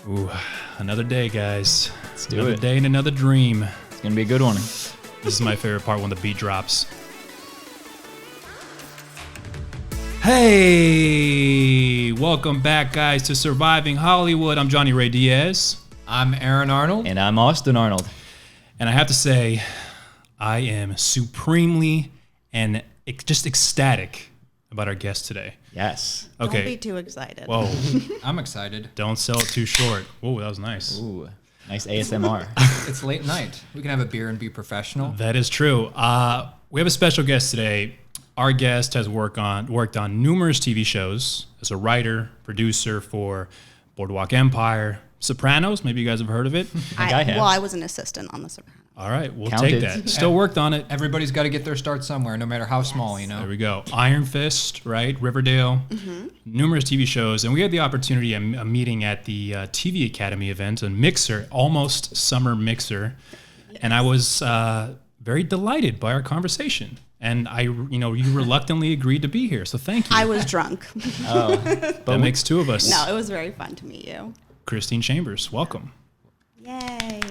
Ooh, another day, guys. Let's do another it. day and another dream. It's going to be a good one. This is my favorite part when the beat drops. Hey, welcome back, guys, to Surviving Hollywood. I'm Johnny Ray Diaz. I'm Aaron Arnold. And I'm Austin Arnold. And I have to say, I am supremely and just ecstatic about our guest today. Yes. Okay. Don't be too excited. Whoa, I'm excited. don't sell it too short. Whoa, that was nice. Ooh, nice ASMR. It's late night. We can have a beer and be professional. That is true. We have a special guest today. Our guest has worked on numerous TV shows as a writer, producer for Boardwalk Empire, Sopranos. Maybe you guys have heard of it. I have. Well, I was an assistant on The Sopranos. All right, we'll Counted. take that. Still worked on it. Everybody's got to get their start somewhere, no matter how small, you know? There we go. Iron Fist, right? Riverdale, numerous TV shows. And we had the opportunity, a meeting at the TV Academy event, a mixer, almost summer mixer. Yes. And I was very delighted by our conversation. And you reluctantly agreed to be here. So thank you. I was drunk. That makes two of us. No, it was very fun to meet you. Cristine Chambers, welcome. Yay.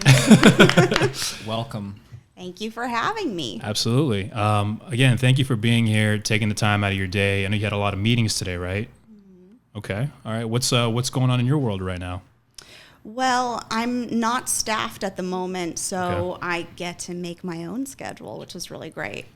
Welcome. Thank you for having me. Absolutely. Again, thank you for being here, taking the time out of your day. I know you had a lot of meetings today, right? Mm-hmm. Okay. All right. What's going on in your world right now? Well, I'm not staffed at the moment, so Okay. I get to make my own schedule, which is really great.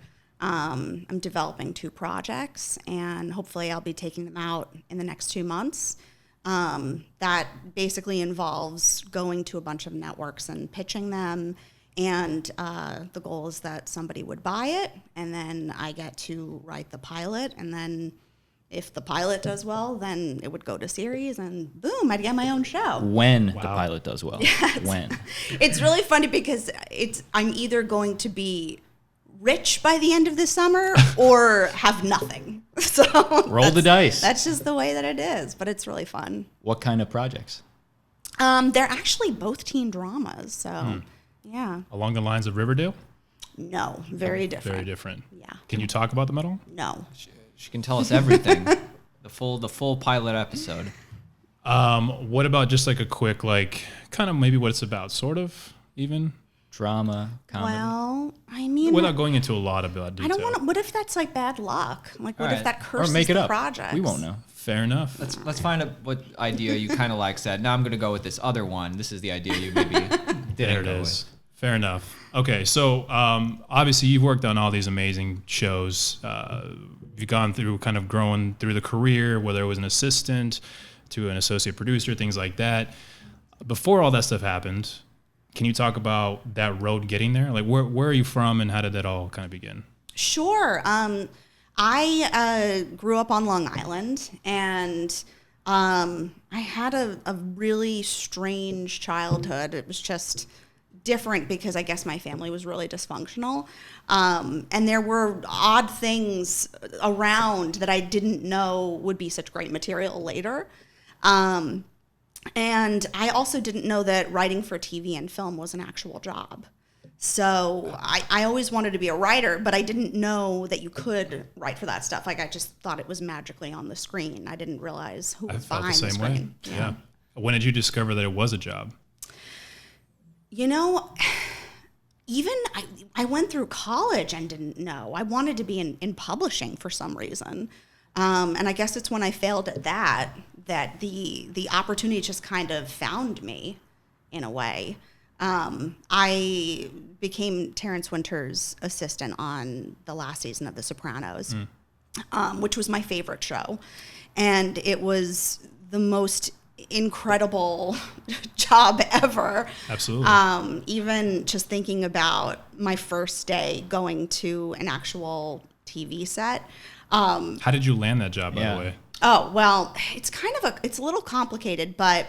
I'm developing 2 projects, and hopefully I'll be taking them out in the next 2 months. That basically involves going to a bunch of networks and pitching them, and the goal is that somebody would buy it, and then I get to write the pilot, and then if the pilot does well, then it would go to series, and boom, I'd get my own show. When the pilot does well. Yes. When. It's really funny because I'm either going to be rich by the end of the summer or have nothing. So Roll the dice. That's just the way that it is, but it's really fun. What kind of projects? They're actually both teen dramas, so yeah. Along the lines of Riverdale? No, very different. Very different. Yeah. Can you talk about them at all? No. She can tell us everything. The full pilot episode. What about just like a quick, kind of maybe what it's about, sort of, even? Drama, comedy. Well, I mean, Without going into a lot of detail. I don't want to. What if that's like bad luck? Like, what All if right. that curses Or make it the up. project? We won't know. Fair enough. Let's find out what idea you kind of said. Now I'm going to go with this other one. This is the idea you maybe didn't There it go is. Fair enough. Okay, so obviously you've worked on all these amazing shows. You've gone through kind of growing through the career, whether it was an assistant to an associate producer, things like that. Before all that stuff happened, can you talk about that road getting there? Like, where are you from, and how did that all kind of begin? Sure. I grew up on Long Island, and I had a really strange childhood. It was just different because I guess my family was really dysfunctional. And there were odd things around that I didn't know would be such great material later. And I also didn't know that writing for TV and film was an actual job. So I always wanted to be a writer, but I didn't know that you could write for that stuff. Like, I just thought it was magically on the screen. I didn't realize who I was felt the behind the same way. screen. Yeah. When did you discover that it was a job? You know, even I went through college and didn't know. I wanted to be in publishing for some reason. And I guess it's when I failed at that the opportunity just kind of found me in a way. I became Terrence Winter's assistant on the last season of The Sopranos, which was my favorite show. And it was the most incredible job ever. Absolutely. Even just thinking about my first day going to an actual TV set. How did you land that job, by the way? Oh, well, it's a little complicated, but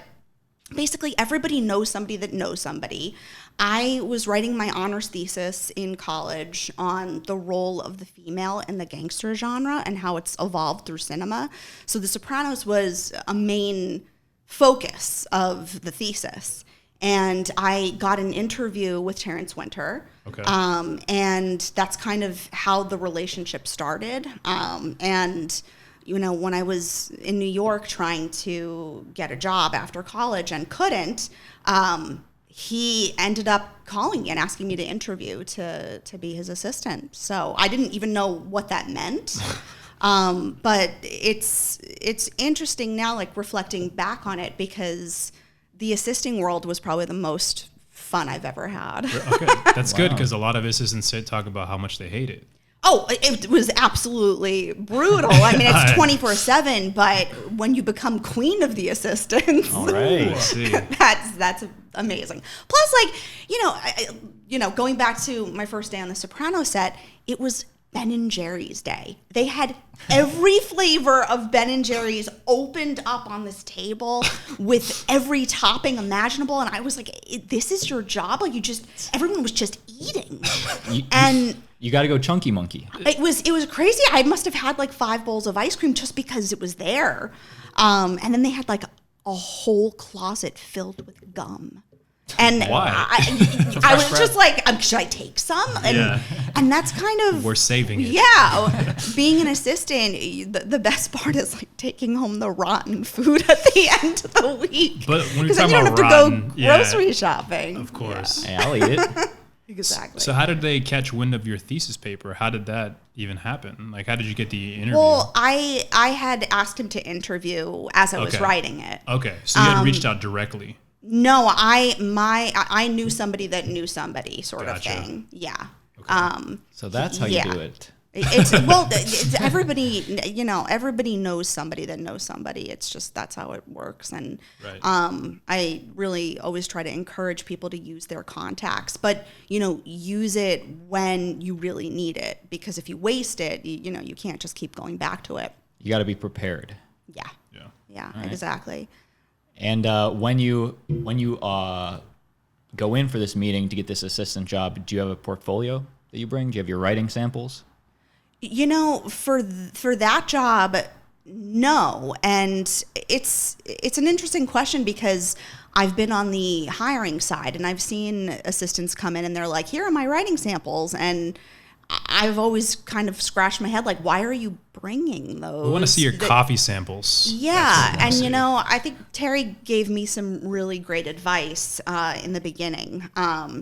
basically everybody knows somebody that knows somebody. I was writing my honors thesis in college on the role of the female in the gangster genre and how it's evolved through cinema. So The Sopranos was a main focus of the thesis. And I got an interview with Terrence Winter. Okay. And that's kind of how the relationship started. And when I was in New York trying to get a job after college and couldn't, he ended up calling me and asking me to interview to be his assistant. So I didn't even know what that meant. But it's interesting now, like reflecting back on it, because the assisting world was probably the most fun I've ever had. Okay, that's good, because a lot of assistants talk about how much they hate it. Oh, it was absolutely brutal. I mean, it's 24/7, but when you become queen of the assistants, All right. that's amazing. Plus, like, going back to my first day on the Sopranos set, it was Ben and Jerry's day. They had every flavor of Ben and Jerry's opened up on this table with every topping imaginable, and I was like, "This is your job?" Like, everyone was just eating, You got to go chunky monkey. It was crazy. I must have had like 5 bowls of ice cream just because it was there. And then they had like a whole closet filled with gum. And why? I was just like, should I take some? And that's kind of... We're saving it. Yeah. Being an assistant, the best part is like taking home the rotten food at the end of the week. But when you're because then talking you don't about have rotten, to go grocery shopping. Of course. Hey, I'll eat it. Exactly. So how did they catch wind of your thesis paper? How did that even happen? Like, how did you get the interview? Well, I had asked him to interview as I was writing it. Okay, so you had reached out directly. No, I knew somebody that knew somebody, sort of thing. Yeah. Okay. So that's how you do it. It's everybody. Everybody knows somebody that knows somebody. It's just that's how it works. And I really always try to encourage people to use their contacts, but use it when you really need it. Because if you waste it, you can't just keep going back to it. You got to be prepared. Yeah, right. Exactly. And when you go in for this meeting to get this assistant job, do you have a portfolio that you bring? Do you have your writing samples? For that job, no. And it's an interesting question because I've been on the hiring side and I've seen assistants come in and they're like, here are my writing samples. And I've always kind of scratched my head, like, why are you bringing those? We want to see your coffee samples. Yeah, and I think Terry gave me some really great advice in the beginning.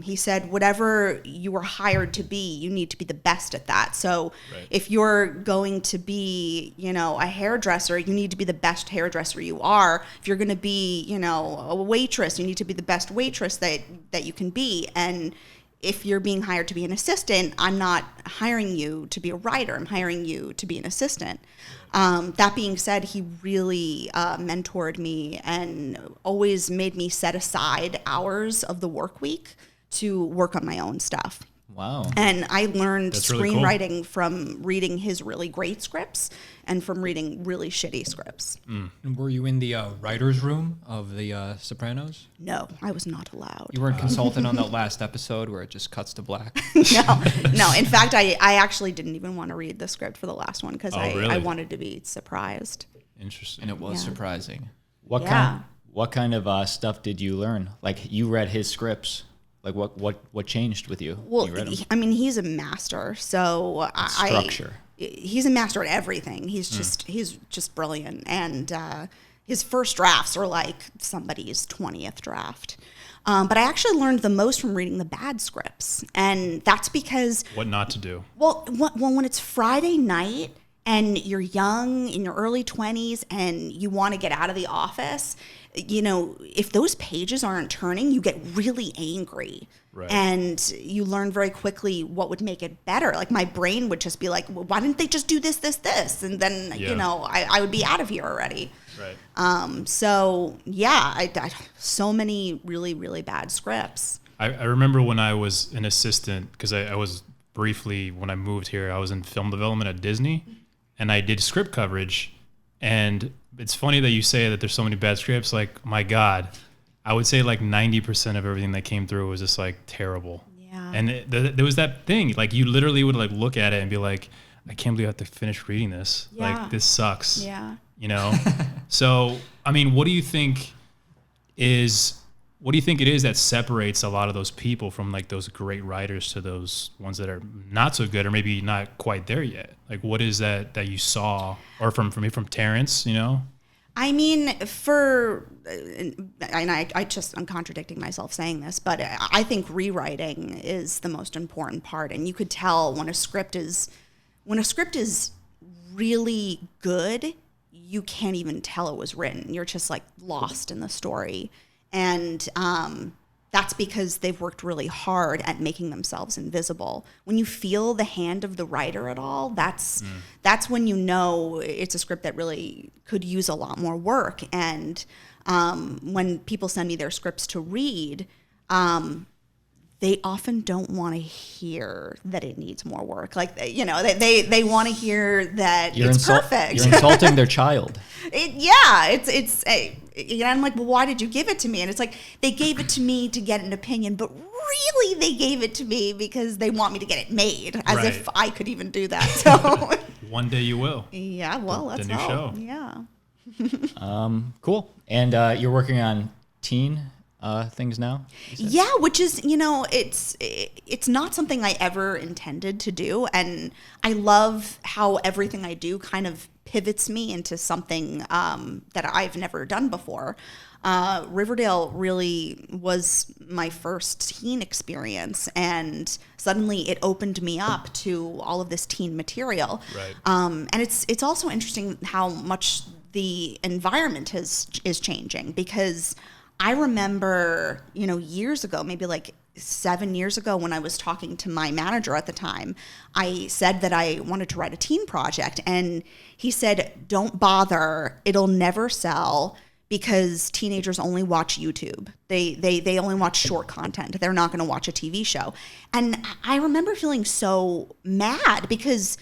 He said, whatever you were hired to be, you need to be the best at that. So if you're going to be, a hairdresser, you need to be the best hairdresser you are. If you're going to be, a waitress, you need to be the best waitress that you can be. And if you're being hired to be an assistant, I'm not hiring you to be a writer. I'm hiring you to be an assistant. That being said, he really mentored me and always made me set aside hours of the work week to work on my own stuff. Wow. And I learned screenwriting cool. from reading his really great scripts and from reading really shitty scripts. And were you in the writer's room of the Sopranos? No, I was not allowed. You weren't consulted on that last episode where it just cuts to black? No. In fact, I actually didn't even want to read the script for the last one because I wanted to be surprised. Interesting. And it was surprising. What kind of stuff did you learn? Like, you read his scripts. Like, what changed with you? Well, when you read them? I mean, he's a master, so Structure. He's a master at everything. He's just brilliant, and his first drafts are like somebody's 20th draft. But I actually learned the most from reading the bad scripts, and that's because what not to do. Well, when it's Friday night and you're young in your early 20s and you want to get out of the office, if those pages aren't turning, you get really angry. Right. And you learn very quickly what would make it better. Like, my brain would just be like, well, why didn't they just do this? And then, I would be out of here already. Right. So so many really, really bad scripts. I remember when I was an assistant, because I was briefly, when I moved here, I was in film development at Disney, and I did script coverage. And it's funny that you say that there's so many bad scripts. Like, my God, I would say like 90% of everything that came through was just like terrible. Yeah. And there was that thing, like, you literally would like look at it and be like, I can't believe I have to finish reading this. Yeah. Like, this sucks. Yeah. So, I mean, what do you think is what do you think it is that separates a lot of those people from like those great writers to those ones that are not so good or maybe not quite there yet? Like, what is that you saw, or from Terrence, you know? I mean, I'm contradicting myself saying this, but I think rewriting is the most important part. And you could tell when a script is really good, you can't even tell it was written. You're just like lost in the story. And that's because they've worked really hard at making themselves invisible. When you feel the hand of the writer at all, that's when you know it's a script that really could use a lot more work. And when people send me their scripts to read, they often don't want to hear that it needs more work. Like, you know, they want to hear that it's perfect. You're insulting their child. I'm like, well, why did you give it to me? And it's like, they gave it to me to get an opinion, but really they gave it to me because they want me to get it made, as if I could even do that. So one day you will. Yeah, well, let's the new show. Yeah. Cool. And you're working on teen things now? Yeah, which is, you know, it's not something I ever intended to do. And I love how everything I do kind of pivots me into something that I've never done before. Riverdale really was my first teen experience, and suddenly it opened me up to all of this teen material. Right. And it's also interesting how much the environment is changing, because I remember, you know, years ago, maybe like 7 years ago, when I was talking to my manager at the time, I said that I wanted to write a teen project, and he said, "Don't bother, it'll never sell, because teenagers only watch YouTube. They only watch short content. They're not going to watch a TV show." And I remember feeling so mad, because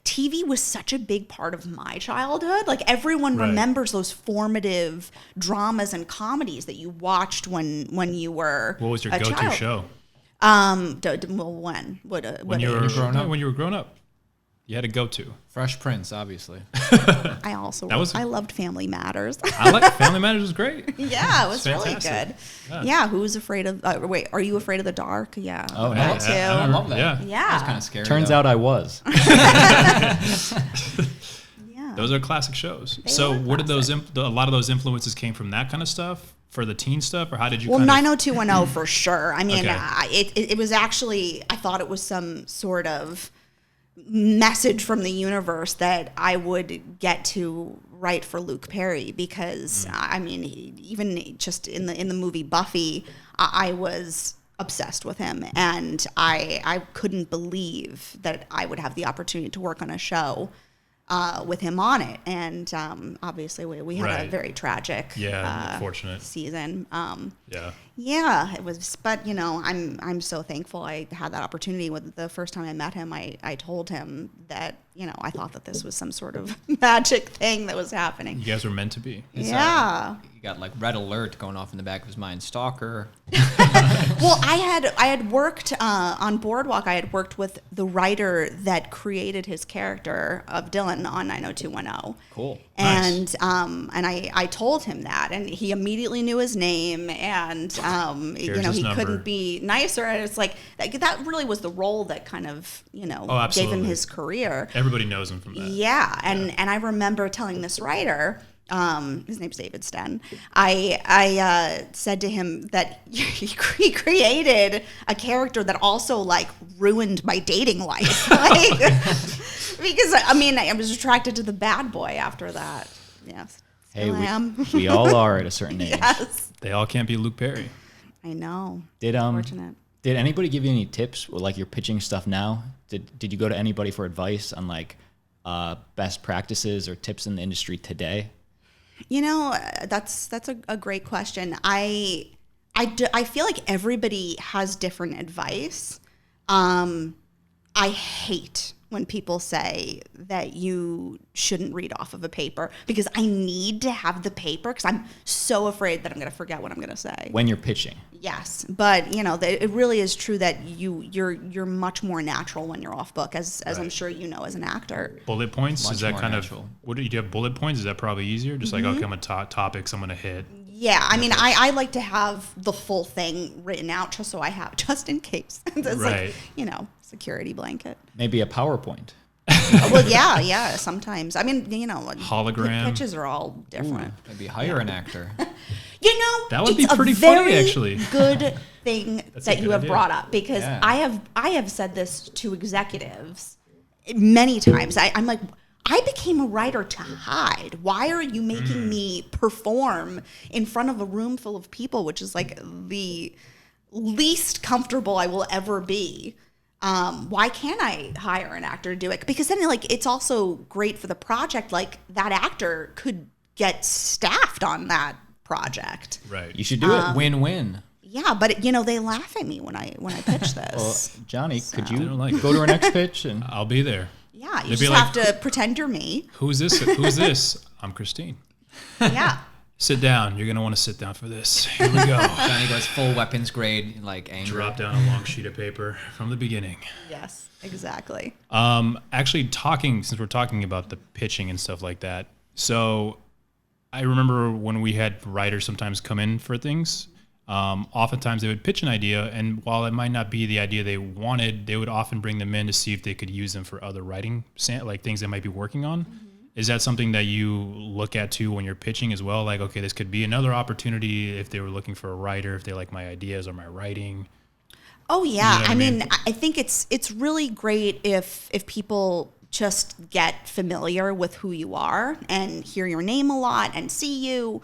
TV was such a big part of my childhood. Like, everyone remembers those formative dramas and comedies that you watched when you were What was your a go-to child. show? When You were growing up. You had a go-to. Fresh Prince, obviously. I loved Family Matters. I like Family Matters was great. Yeah, it was really fantastic. good. Yeah, Who's Afraid of? Wait, Are You Afraid of the Dark? Yeah. Oh, that nice. too. I love that. Yeah. Yeah. That's kind of scary. Turns out I was. Yeah. Those are classic shows. They So are where did classic. a lot of those influences came from that kind of stuff for the teen stuff, or how did you Well, kind of... 90210 for sure. I mean, Okay. it was actually, I thought it was some sort of message from the universe that I would get to write for Luke Perry, because I mean, even just in the movie Buffy, I was obsessed with him, and I couldn't believe that I would have the opportunity to work on a show with him on it. And obviously we had a very tragic unfortunate season. Yeah. It was, but you know, I'm so thankful I had that opportunity. With the first time I met him, I told him that, you know, I thought that this was some sort of magic thing that was happening. You guys were meant to be. Yeah. You got like red alert going off in the back of his mind. Stalker. Well, I had worked on Boardwalk. I had worked with the writer that created his character of Dylan on 90210. Cool. And I told him that, and he immediately knew his name, and you know, his he number. couldn't be nicer. And it's like that really was the role that kind of, you know, gave him absolutely. his career. Everybody knows him from that. Yeah, and I remember telling this writer, his name's David Sten, I said to him that he created a character that also like ruined my dating life, like, because I mean, I was attracted to the bad boy after that. Yes, Hey, I am. we all are at a certain age. Yes, They all can't be Luke Perry. I know. Did Fortunate. Did anybody give you any tips? Like, you're pitching stuff now. Did you go to anybody for advice on like best practices or tips in the industry today? You know, that's a great question. I feel like everybody has different advice. I hate when people say that you shouldn't read off of a paper, because I need to have the paper, because I'm so afraid that I'm going to forget what I'm going to say. When you're pitching. Yes, but you know, it really is true that you're much more natural when you're off book, as I'm sure you know as an actor. Bullet points? Much Is that more kind natural. of... do you have bullet points? Is that probably easier? Just like, okay, I'm going to topics I'm going to hit. Yeah, I mean, I like to have the full thing written out just so I have, just in case. It's Right. like, security blanket. Maybe a PowerPoint. Well, yeah, sometimes. I mean, Hologram. pitches are all different. Maybe hire an actor. That would be it's pretty a funny, very actually. good thing That's that a you good have idea. brought up, because Yeah. I have said this to executives many times. I'm like, I became a writer to hide. Why are you making me perform in front of a room full of people, which is like the least comfortable I will ever be? Why can't I hire an actor to do it? Because then, like, it's also great for the project. Like, that actor could get staffed on that project. Right. You should do it. Win-win. Yeah, but they laugh at me when I pitch this. Well, Johnny, could you They don't like go to our next pitch? And I'll be there. yeah, you They'd just be have like- to pretend you're me. Who's this? Who's this? I'm Cristine. Yeah. Sit down. You're gonna want to sit down for this. Here we go. Johnny goes full weapons grade, like anger. Drop down a long sheet of paper from the beginning. Yes, exactly. Actually, since we're talking about the pitching and stuff like that, so I remember when we had writers sometimes come in for things. Oftentimes they would pitch an idea, and while it might not be the idea they wanted, they would often bring them in to see if they could use them for other writing, like things they might be working on. Mm-hmm. Is that something that you look at too when you're pitching as well? Like, okay, this could be another opportunity if they were looking for a writer, if they like my ideas or my writing. Oh yeah, You know what I I mean, mean? I think it's really great if people just get familiar with who you are and hear your name a lot and see you,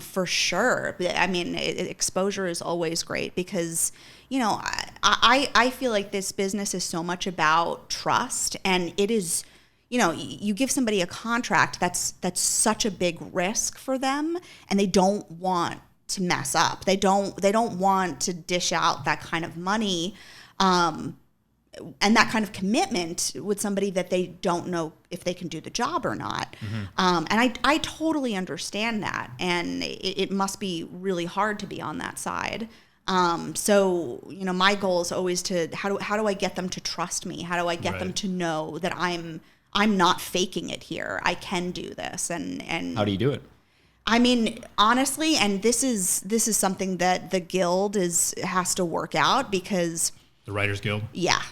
for sure. I mean, exposure is always great because, I feel like this business is so much about trust, and it is, you give somebody a contract that's such a big risk for them, and they don't want to mess up. They don't want to dish out that kind of money, and that kind of commitment with somebody that they don't know if they can do the job or not. Mm-hmm. And I totally understand that, and it must be really hard to be on that side. So my goal is always to how do I get them to trust me? How do I get them to know that I'm not faking it here? I can do this, and how do you do it? I mean, honestly, and this is something that the guild has to work out, because The Writers Guild? yeah,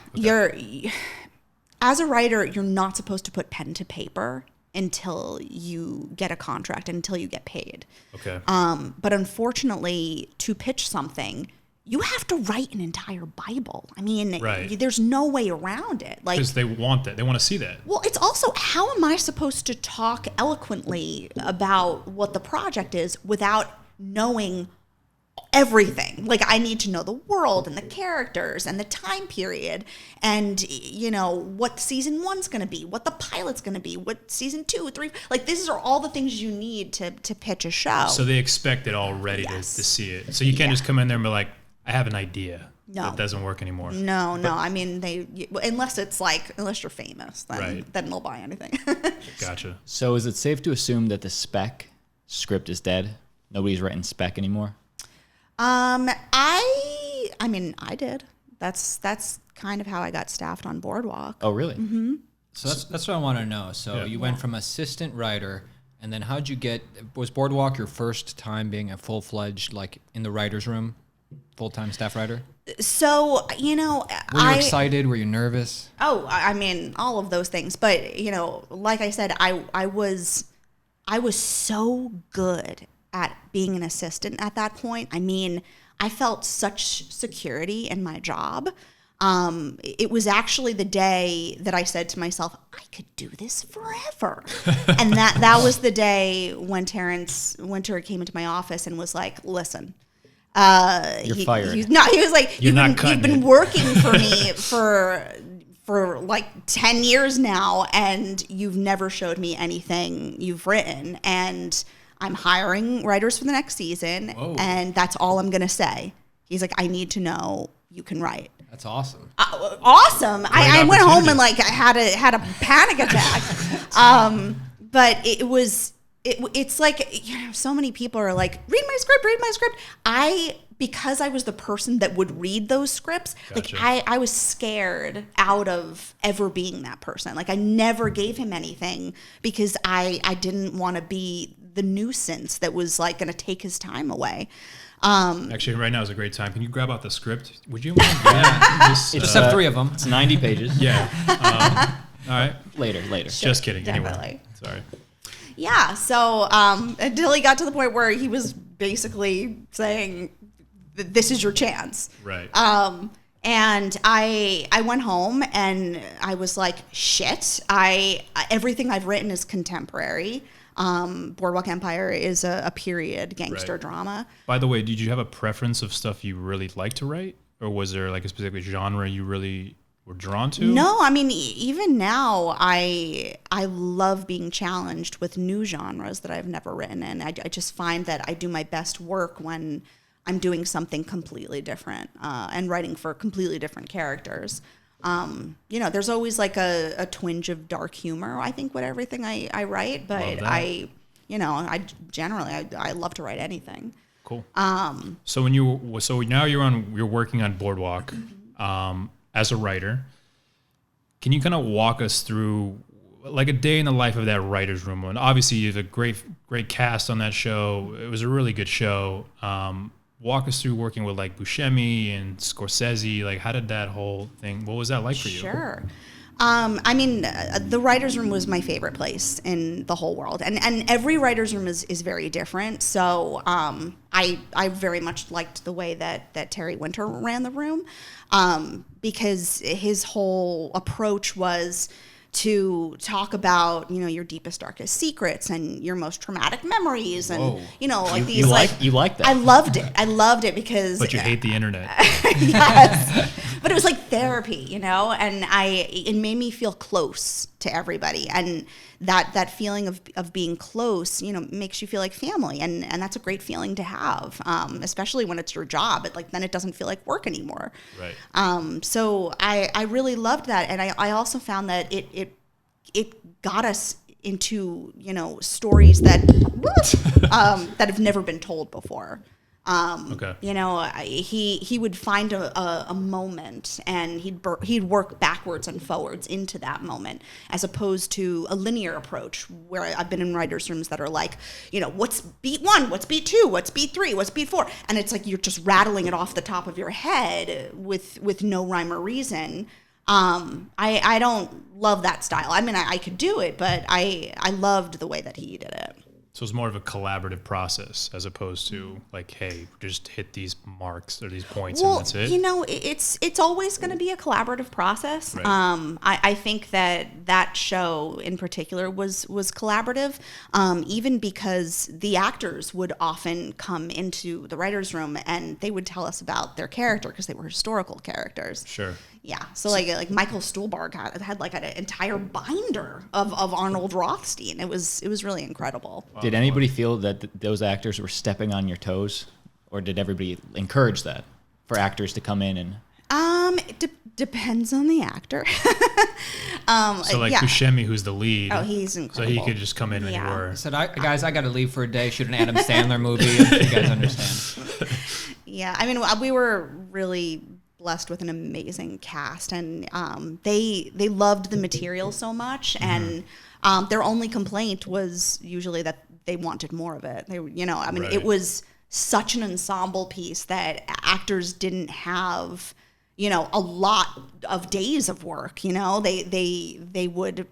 as a writer, you're not supposed to put pen to paper until you get a contract, until you get paid. Okay. But unfortunately, to pitch something, you have to write an entire Bible. I mean, Right. there's no way around it. Like, Because they want that. They want to see that. well, it's also, how am I supposed to talk eloquently about what the project is without knowing everything? Like, I need to know the world and the characters and the time period and, what season 1's going to be, what the pilot's going to be, what season 2, 3, like, these are all the things you need to pitch a show. So they expect it already Yes. to see it. So you can't just come in there and be like, I have an idea. No. That doesn't work anymore. No. I mean, unless you're famous, then Right. then they'll buy anything. Gotcha. So is it safe to assume that the spec script is dead? Nobody's writing spec anymore? I mean, I did. That's kind of how I got staffed on Boardwalk. Oh, really? Mm-hmm. So that's what I want to know. So Yeah. you went from assistant writer, and then how'd you was Boardwalk your first time being a full-fledged, like, in the writer's room, full-time staff writer? So, Were you excited? Were you nervous? Oh, I mean, all of those things. But, like I said, I was so good at being an assistant at that point. I mean, I felt such security in my job. It was actually the day that I said to myself, I could do this forever. And that was the day when Terrence Winter came into my office and was like, listen, You're fired. He was like, You're not you've cutting been it." working for me for like 10 years now, and you've never showed me anything you've written. And I'm hiring writers for the next season, Whoa. and that's all I'm going to say. He's like, I need to know you can write. That's awesome. Awesome. I went home and opportunity. like had a panic attack. But it's like, so many people are like, read my script. Because I was the person that would read those scripts, Gotcha. like I was scared out of ever being that person. Like, I never gave him anything because I didn't want to be the nuisance that was like going to take his time away. Actually, right now is a great time. Can you grab out the script? Would you mind grabbing this? Just have 3 of them. It's 90 pages. Yeah. All right. Later. Just kidding. Definitely. Anyway, sorry. Yeah. So until he got to the point where he was basically saying, "This is your chance." Right. And I went home and I was like, shit. Everything I've written is contemporary. Boardwalk Empire is a period gangster Right. drama. By the way, did you have a preference of stuff you really like to write, or was there like a specific genre you really were drawn to? No, I mean, even now, I love being challenged with new genres that I've never written in. I just find that I do my best work when I'm doing something completely different and writing for completely different characters. There's always like a twinge of dark humor, I think, with everything I write, but I love to write anything. Cool. So now you're working on Boardwalk as a writer. Can you kind of walk us through like a day in the life of that writer's room? And obviously you have a great cast on that show. It was a really good show. Walk us through working with like Buscemi and Scorsese. Like, how did that whole thing? What was that like for you? Sure. The writer's room was my favorite place in the whole world, and every writer's room is very different. So I very much liked the way that Terry Winter ran the room, because his whole approach was to talk about, your deepest, darkest secrets and your most traumatic memories, and You like that? I loved it because. But you hate the internet. Yes, but it was like therapy, and it made me feel close to everybody, and that feeling of being close, makes you feel like family, and that's a great feeling to have, especially when it's your job. Then it doesn't feel like work anymore. Right. So I really loved that, and I also found that it got us into stories that that have never been told before. Okay. He would find a moment, and he'd work backwards and forwards into that moment, as opposed to a linear approach where I've been in writers' rooms that are like, what's beat 1, what's beat 2, what's beat 3, what's beat 4, and it's like you're just rattling it off the top of your head with no rhyme or reason. I don't love that style. I mean, I could do it, but I loved the way that he did it. So it's more of a collaborative process as opposed to like, hey, just hit these marks or these points and that's it. It's always going to be a collaborative process. Right. I think that show in particular was collaborative, even because the actors would often come into the writer's room and they would tell us about their character because they were historical characters. Sure. Yeah, so like Michael Stuhlbarg had like an entire binder of Arnold Rothstein. It was really incredible. Did anybody feel that those actors were stepping on your toes, or did everybody encourage that for actors to come in and? It depends on the actor. So like Buscemi, who's the lead. Oh, he's incredible. So he could just come in anywhere. I said, guys, I got to leave for a day. Shoot an Adam Sandler movie. If you guys understand. Yeah, I mean, we were really blessed with an amazing cast, and they loved the material so much, and their only complaint was usually that they wanted more of it. Right. It was such an ensemble piece that actors didn't have, a lot of days of work. They would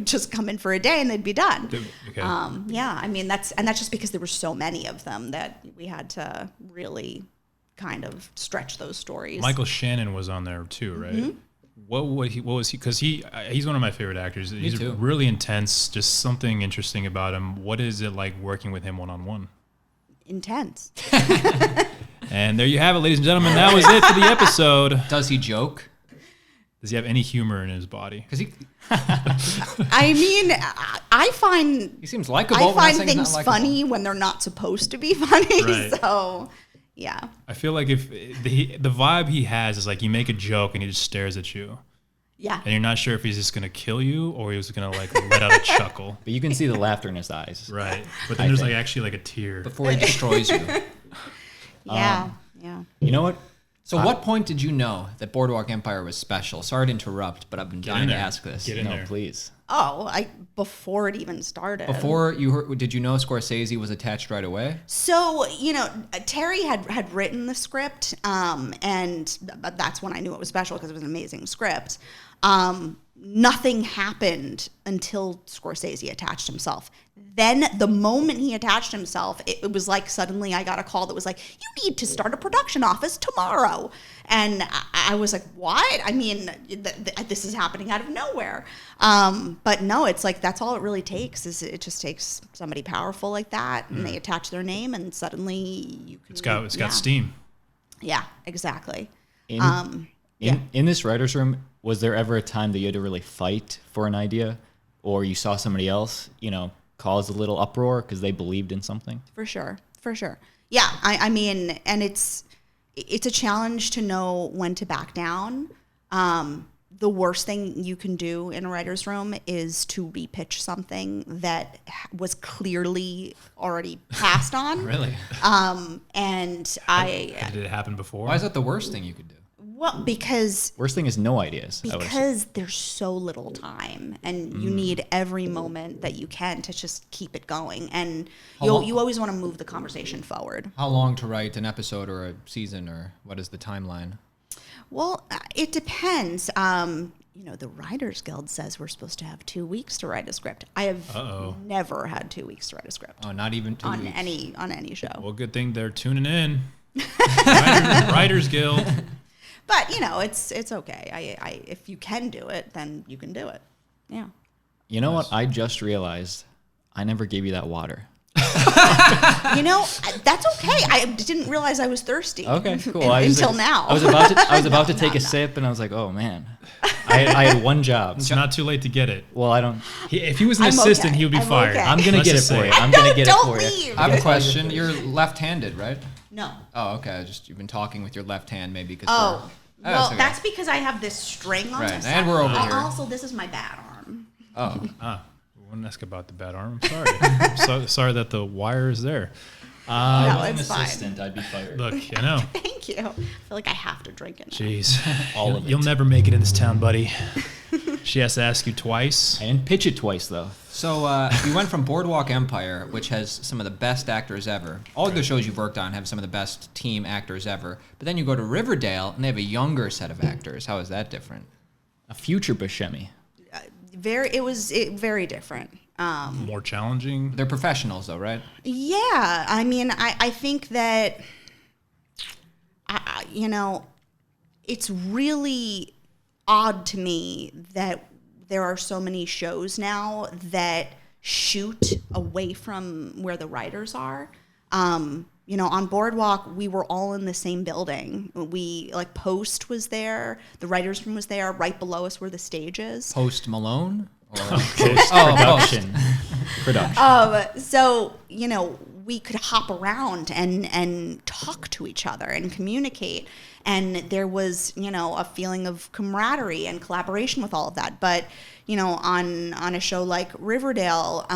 just come in for a day and they'd be done. Okay. I mean, that's just because there were so many of them that we had to really kind of stretch those stories. Michael Shannon was on there too, right? Mm-hmm. What was he? Because he's one of my favorite actors. He's too. Really intense. Just something interesting about him. What is it like working with him one-on-one? Intense. And there you have it, ladies and gentlemen. That was it for the episode. Does he joke? Does he have any humor in his body? Because I mean, I find he seems likable. I find things funny when they're not supposed to be funny. Right. So, yeah. I feel like if the vibe he has is like you make a joke and he just stares at you. Yeah. And you're not sure if he's just gonna kill you or he's gonna like let out a chuckle. But you can see the laughter in his eyes. Right. But then there's like actually like a tear. before he destroys you. Yeah. You know what? So what point did you know that Boardwalk Empire was special? Sorry to interrupt, but I've been dying to ask this. Get in there. Please. Before it even started. Before you heard, did you know Scorsese was attached right away? So, Terry had written the script, and that's when I knew it was special because it was an amazing script. Nothing happened until Scorsese attached himself. Then the moment he attached himself, it was like suddenly I got a call that was like, you need to start a production office tomorrow. And I was like, what? I mean, this is happening out of nowhere. But no, it's like that's all it really takes is it just takes somebody powerful like that and they attach their name and suddenly you can. It's got steam. Yeah, exactly. In this writer's room, was there ever a time that you had to really fight for an idea, or you saw somebody else, cause a little uproar because they believed in something? For sure. Yeah, I mean, and it's a challenge to know when to back down. The worst thing you can do in a writer's room is to repitch something that was clearly already passed on. Really? And Did it happen before? Why is that the worst thing you could do? Well, because Worst thing is no ideas. there's so little time, and you need every moment that you can to just keep it going, and you always want to move the conversation forward. How long to write an episode or a season, or what is the timeline? Well, it depends. The Writers Guild says we're supposed to have 2 weeks to write a script. I have never had 2 weeks to write a script Oh, not even 2 weeks. on any show. Well, good thing they're tuning in. Writers Guild. But it's okay. I if you can do it, then you can do it. Yeah. You know what? I just realized I never gave you that water. That's okay. I didn't realize I was thirsty. Okay, cool. Until now. I was about to take a sip, and I was like, oh man, I had one job. It's not too late to get it. Well, I don't. If he was an I'm assistant, okay. he would be I'm fired. okay. I'm gonna Let's get it just for say you. it. I'm gonna get it Don't for you. leave. I have a question. You're left-handed, right? No. Oh, okay. You've been talking with your left hand, maybe because. Oh. Well, okay. that's because I have this string on Right, my and side. we're over here. Also, this is my bad arm. Oh, We wouldn't ask about the bad arm. I'm sorry. Sorry that the wire is there. No, I'm it's an fine. assistant. I'd be fired. Look, I know. Thank you. I feel like I have to drink it. Jeez. All of it. You'll never make it in this town, buddy. She has to ask you twice. I didn't pitch it twice though. so you went from Boardwalk Empire, which has some of the best actors ever. All the shows you've worked on have some of the best team actors ever. But then you go to Riverdale, and they have a younger set of actors. How is that different? A future Buscemi. Very different. More challenging. They're professionals, though, right? Yeah, I mean, I think that, it's really odd to me that there are so many shows now that shoot away from where the writers are. On Boardwalk, we were all in the same building. Post was there, the writers' room was there, right below us were the stages. Post Malone? Or Production. So, we could hop around and talk to each other and communicate. And there was, a feeling of camaraderie and collaboration with all of that. But, on a show like Riverdale,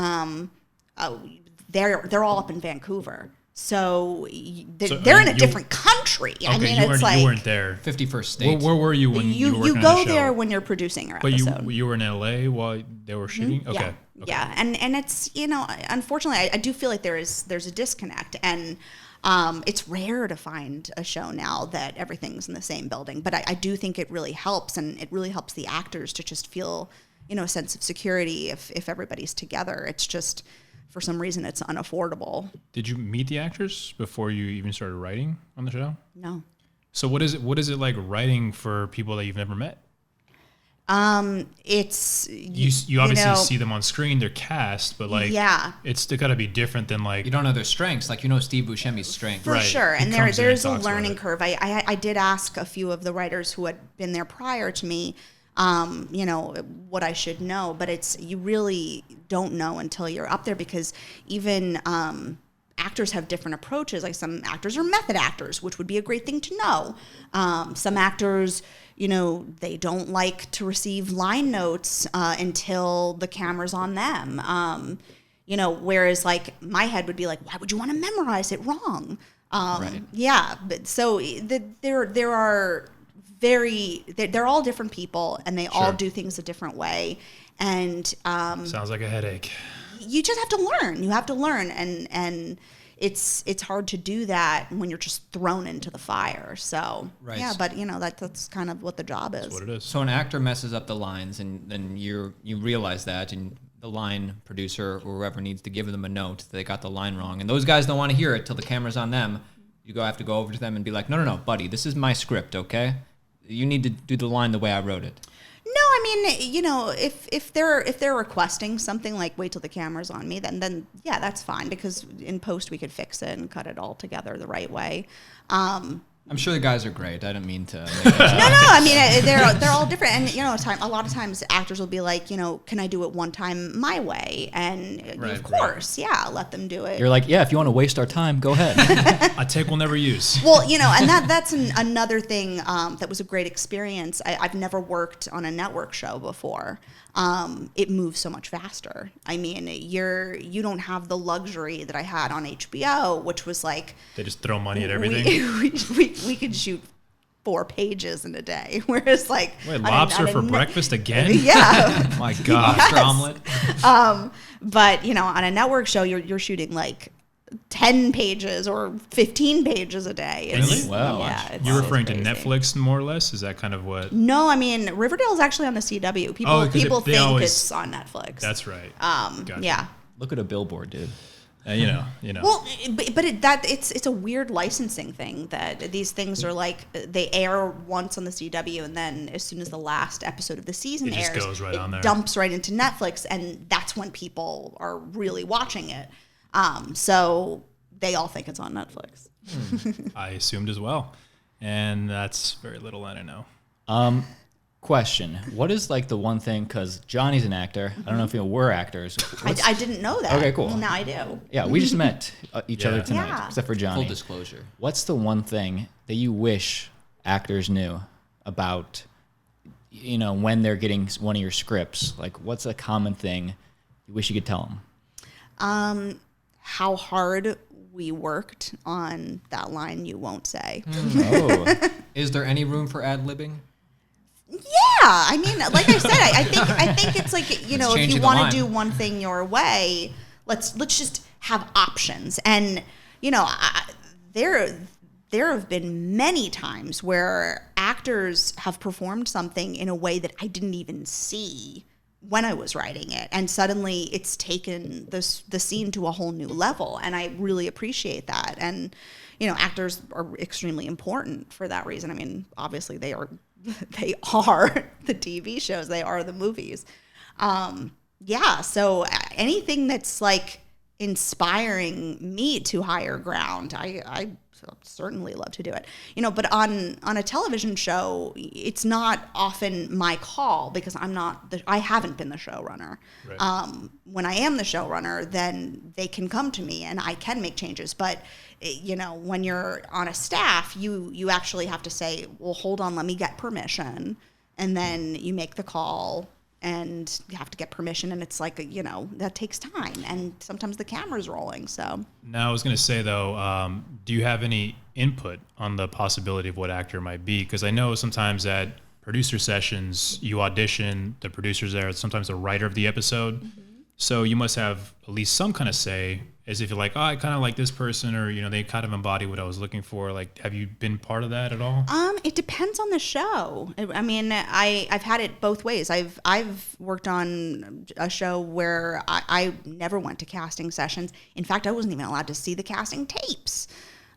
they're all up in Vancouver. So they're in a different country. Okay, I mean, you weren't there. 51st State. Where were you when you were working you on go the show? there when you're producing your But episode. you were in LA while they were shooting? Mm-hmm. Okay. Yeah. And it's, unfortunately, I do feel like there's a disconnect. And it's rare to find a show now that everything's in the same building. But I do think it really helps. And it really helps the actors to just feel, a sense of security if everybody's together. It's just, for some reason, it's unaffordable. Did you meet the actors before you even started writing on the show? No. So what is it like writing for people that you've never met? It's You obviously see them on screen, they're cast, but it's got to be different than You don't know their strengths, like Steve Buscemi's strengths. for Right. sure. He And comes in there's and a talks about learning it. curve. I did ask a few of the writers who had been there prior to me, what I should know, but you really don't know until you're up there because even actors have different approaches. Like some actors are method actors, which would be a great thing to know. Some actors, they don't like to receive line notes until the camera's on them. Whereas like my head would be like, why would you want to memorize it wrong? Right. Yeah, but so there are they're all different people and they all do things a different way. And sounds like a headache. you just have to learn. You have to learn, and it's hard to do that when you're just thrown into the fire. So yeah, but that's kind of what the job is. That's what it is. So an actor messes up the lines, and then you realize that, and the line producer or whoever needs to give them a note that they got the line wrong, and those guys don't want to hear it till the camera's on them. You have to go over to them and be like, no, buddy, this is my script, okay? You need to do the line the way I wrote it. No, I mean, if they're requesting something like wait till the camera's on me, then yeah, that's fine, because in post we could fix it and cut it all together the right way. I'm sure the guys are great. I didn't mean to. No. I mean, they're all different, and a lot of times actors will be like, can I do it one time my way? And of course, yeah, let them do it. You're like, yeah, if you want to waste our time, go ahead. A take we'll never use. Well, and that's another thing that was a great experience. I've never worked on a network show before. It moves so much faster. I mean, you don't have the luxury that I had on HBO, which was like they just throw money at everything. We could shoot 4 pages in a day, whereas like wait, lobster for breakfast again? Yeah, my God, lobster omelet. But on a network show, you're shooting like 10 pages or 15 pages a day. Really? Wow. Yeah, You're referring to crazy. Netflix more or less? Is that kind of what? No, I mean Riverdale is actually on the CW. People think it's on Netflix. That's right. Gotcha. Yeah. Look at a billboard, dude. You know. Well, but it's a weird licensing thing that these things are like they air once on the CW, and then as soon as the last episode of the season It just airs, goes right on there. dumps right into Netflix, and that's when people are really watching it. So they all think it's on Netflix. I assumed as well, and that's very little I don't know. Question: what is like the one thing? Because Johnny's an actor. I don't know if we're actors. I didn't know that. Okay, cool. Well, now I do. Yeah, we just met each other tonight, Yeah. except for Johnny. Full disclosure. What's the one thing that you wish actors knew about, when they're getting one of your scripts? Like, what's a common thing you wish you could tell them? How hard we worked on that line you won't say. Oh, Is there any room for ad-libbing? Yeah, I mean, like I said, I think it's like if changing you the want line. to do one thing your way, let's just have options. And there have been many times where actors have performed something in a way that I didn't even see when I was writing it, and suddenly it's taken the scene to a whole new level, and I really appreciate that. And actors are extremely important for that reason. I mean, obviously they are the TV shows, they are the movies. So anything that's like inspiring me to higher ground, I certainly love to do it. But on a television show, it's not often my call because I haven't been the showrunner. Right. When I am the showrunner, then they can come to me and I can make changes. But when you're on a staff, you actually have to say, well, hold on, let me get permission. And then you make the call and you have to get permission. And it's like, that takes time. And sometimes the camera's rolling. So now I was going to say, though, do you have any input on the possibility of what actor might be? Because I know sometimes at producer sessions, you audition, the producer's there, sometimes the writer of the episode. Mm-hmm. So you must have at least some kind of say, as if you're like, oh, I kind of like this person, or they kind of embody what I was looking for. Like, have you been part of that at all? It depends on the show. I mean, I've had it both ways. I've worked on a show where I never went to casting sessions. In fact, I wasn't even allowed to see the casting tapes.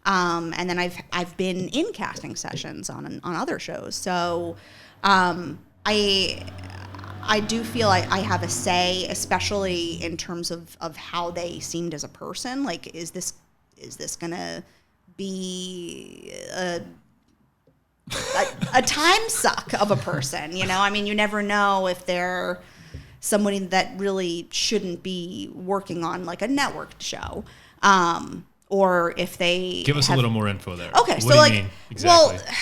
And then I've been in casting sessions on other shows. So I do feel I have a say, especially in terms of how they seemed as a person. Like, is this gonna be a time suck of a person? I mean, you never know if they're somebody that really shouldn't be working on like a networked show, or if they give us a little more info there. Okay, what so do you like, mean exactly? well.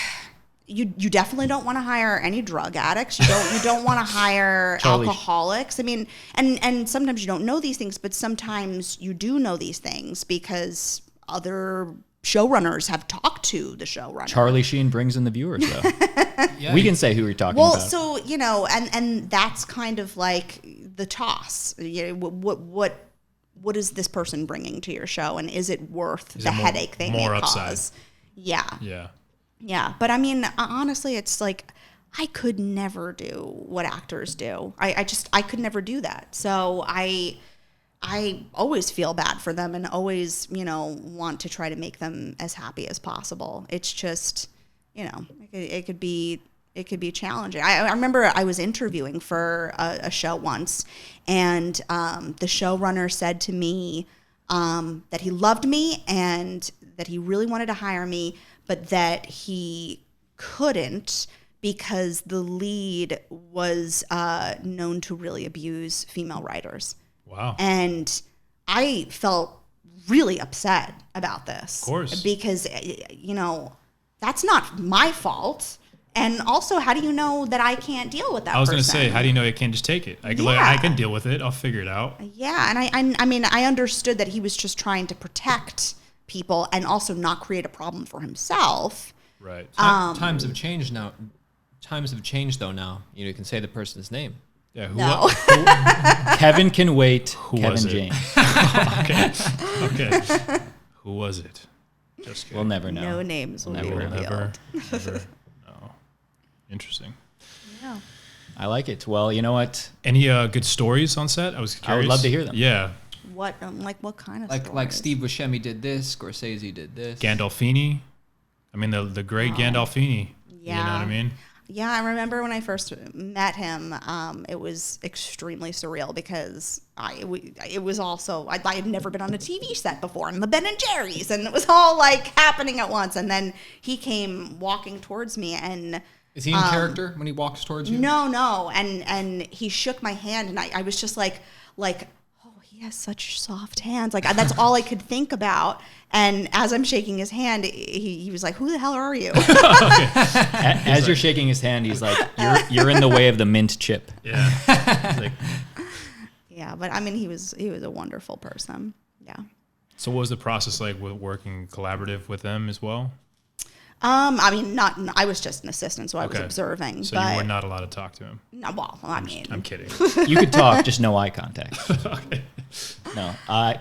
You definitely don't want to hire any drug addicts. You don't want to hire alcoholics. I mean, and sometimes you don't know these things, but sometimes you do know these things because other showrunners have talked to the showrunner. Charlie Sheen brings in the viewers, though. Yeah. We can say who we're talking Well, about. so, and that's kind of like the toss. What is this person bringing to your show, and is it worth the headache they may cause? Yeah. Yeah. Yeah. But I mean, honestly, it's like I could never do what actors do. I could never do that. So I always feel bad for them and always, want to try to make them as happy as possible. It's just, it could be challenging. I remember I was interviewing for a show once, and the showrunner said to me that he loved me and that he really wanted to hire me, but that he couldn't because the lead was known to really abuse female writers. Wow. And I felt really upset about this. Of course. Because, that's not my fault. And also, how do you know that I can't deal with that person? I was going to say, how do you know you can't just take it? I can deal with it. I'll figure it out. Yeah, and I mean, I understood that he was just trying to protect people and also not create a problem for himself. Right. Times have changed now. Times have changed, though, now. You can say the person's name. Yeah. No. Kevin can wait. Kevin was it? James. Okay. Who was it? Just kidding. We'll never know. No names will be We'll revealed. never know. Interesting. Yeah. I like it. Well, you know what? Any good stories on set? I was curious. I would love to hear them. Yeah. What kind of Like stories? Steve Buscemi did this, Scorsese did this. Gandolfini. I mean, the great Gandolfini. Yeah. You know what I mean? Yeah, I remember when I first met him, it was extremely surreal because it was also, I had never been on a TV set before, and the Ben and Jerry's, and it was all like happening at once. And then he came walking towards me, and Is he in character when he walks towards you? no. And he shook my hand, and I was just like, oh, he has such soft hands. Like, that's all I could think about. And as I'm shaking his hand, he was like, who the hell are you? As you're shaking his hand, he's like, "You're in the way of the mint chip." Yeah. It's like, Yeah, but I mean, he was a wonderful person. Yeah. so what was the process like with working collaborative with them as well? I mean, I was just an assistant, so I was Okay. observing. So but you were not allowed to talk to him. No, well, I mean, I'm kidding. You could talk, just no eye contact. Okay. No.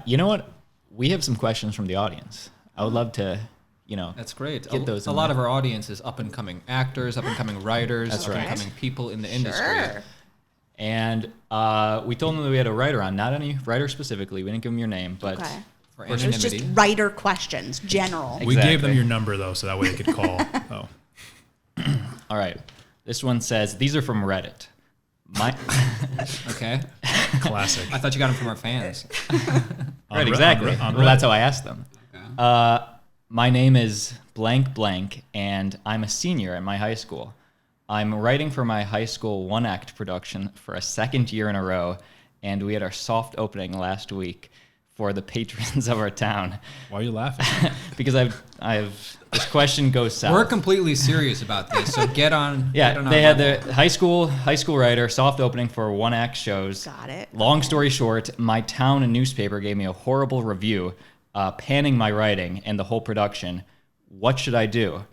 You know what? We have some questions from the audience. I would love to, That's great. Get those a in lot there. of our audience is up and coming actors, up and coming writers, That's up right. and coming people in the industry. sure. And we told them that we had a writer on, not any writer specifically. We didn't give them your name, but Okay. For It was just anonymity. writer questions, general. We gave them Exactly. your number though, so that way they could call. Oh. all right. This one says, these are from Reddit. Okay. Classic. I thought you got them from our fans. Right, exactly. on Well, Reddit. that's how I asked them. My name is blank blank, and I'm a senior at my high school. I'm writing for my high school one-act production for a second year in a row, and we had our soft opening last week for the patrons of our town. Why are you laughing? Because I've this question goes south. We're completely serious about this, so get on. Yeah, get on they our had level. the high school writer soft opening for one-act shows. Got it. Long story short, my town and newspaper gave me a horrible review, panning my writing and the whole production. What should I do?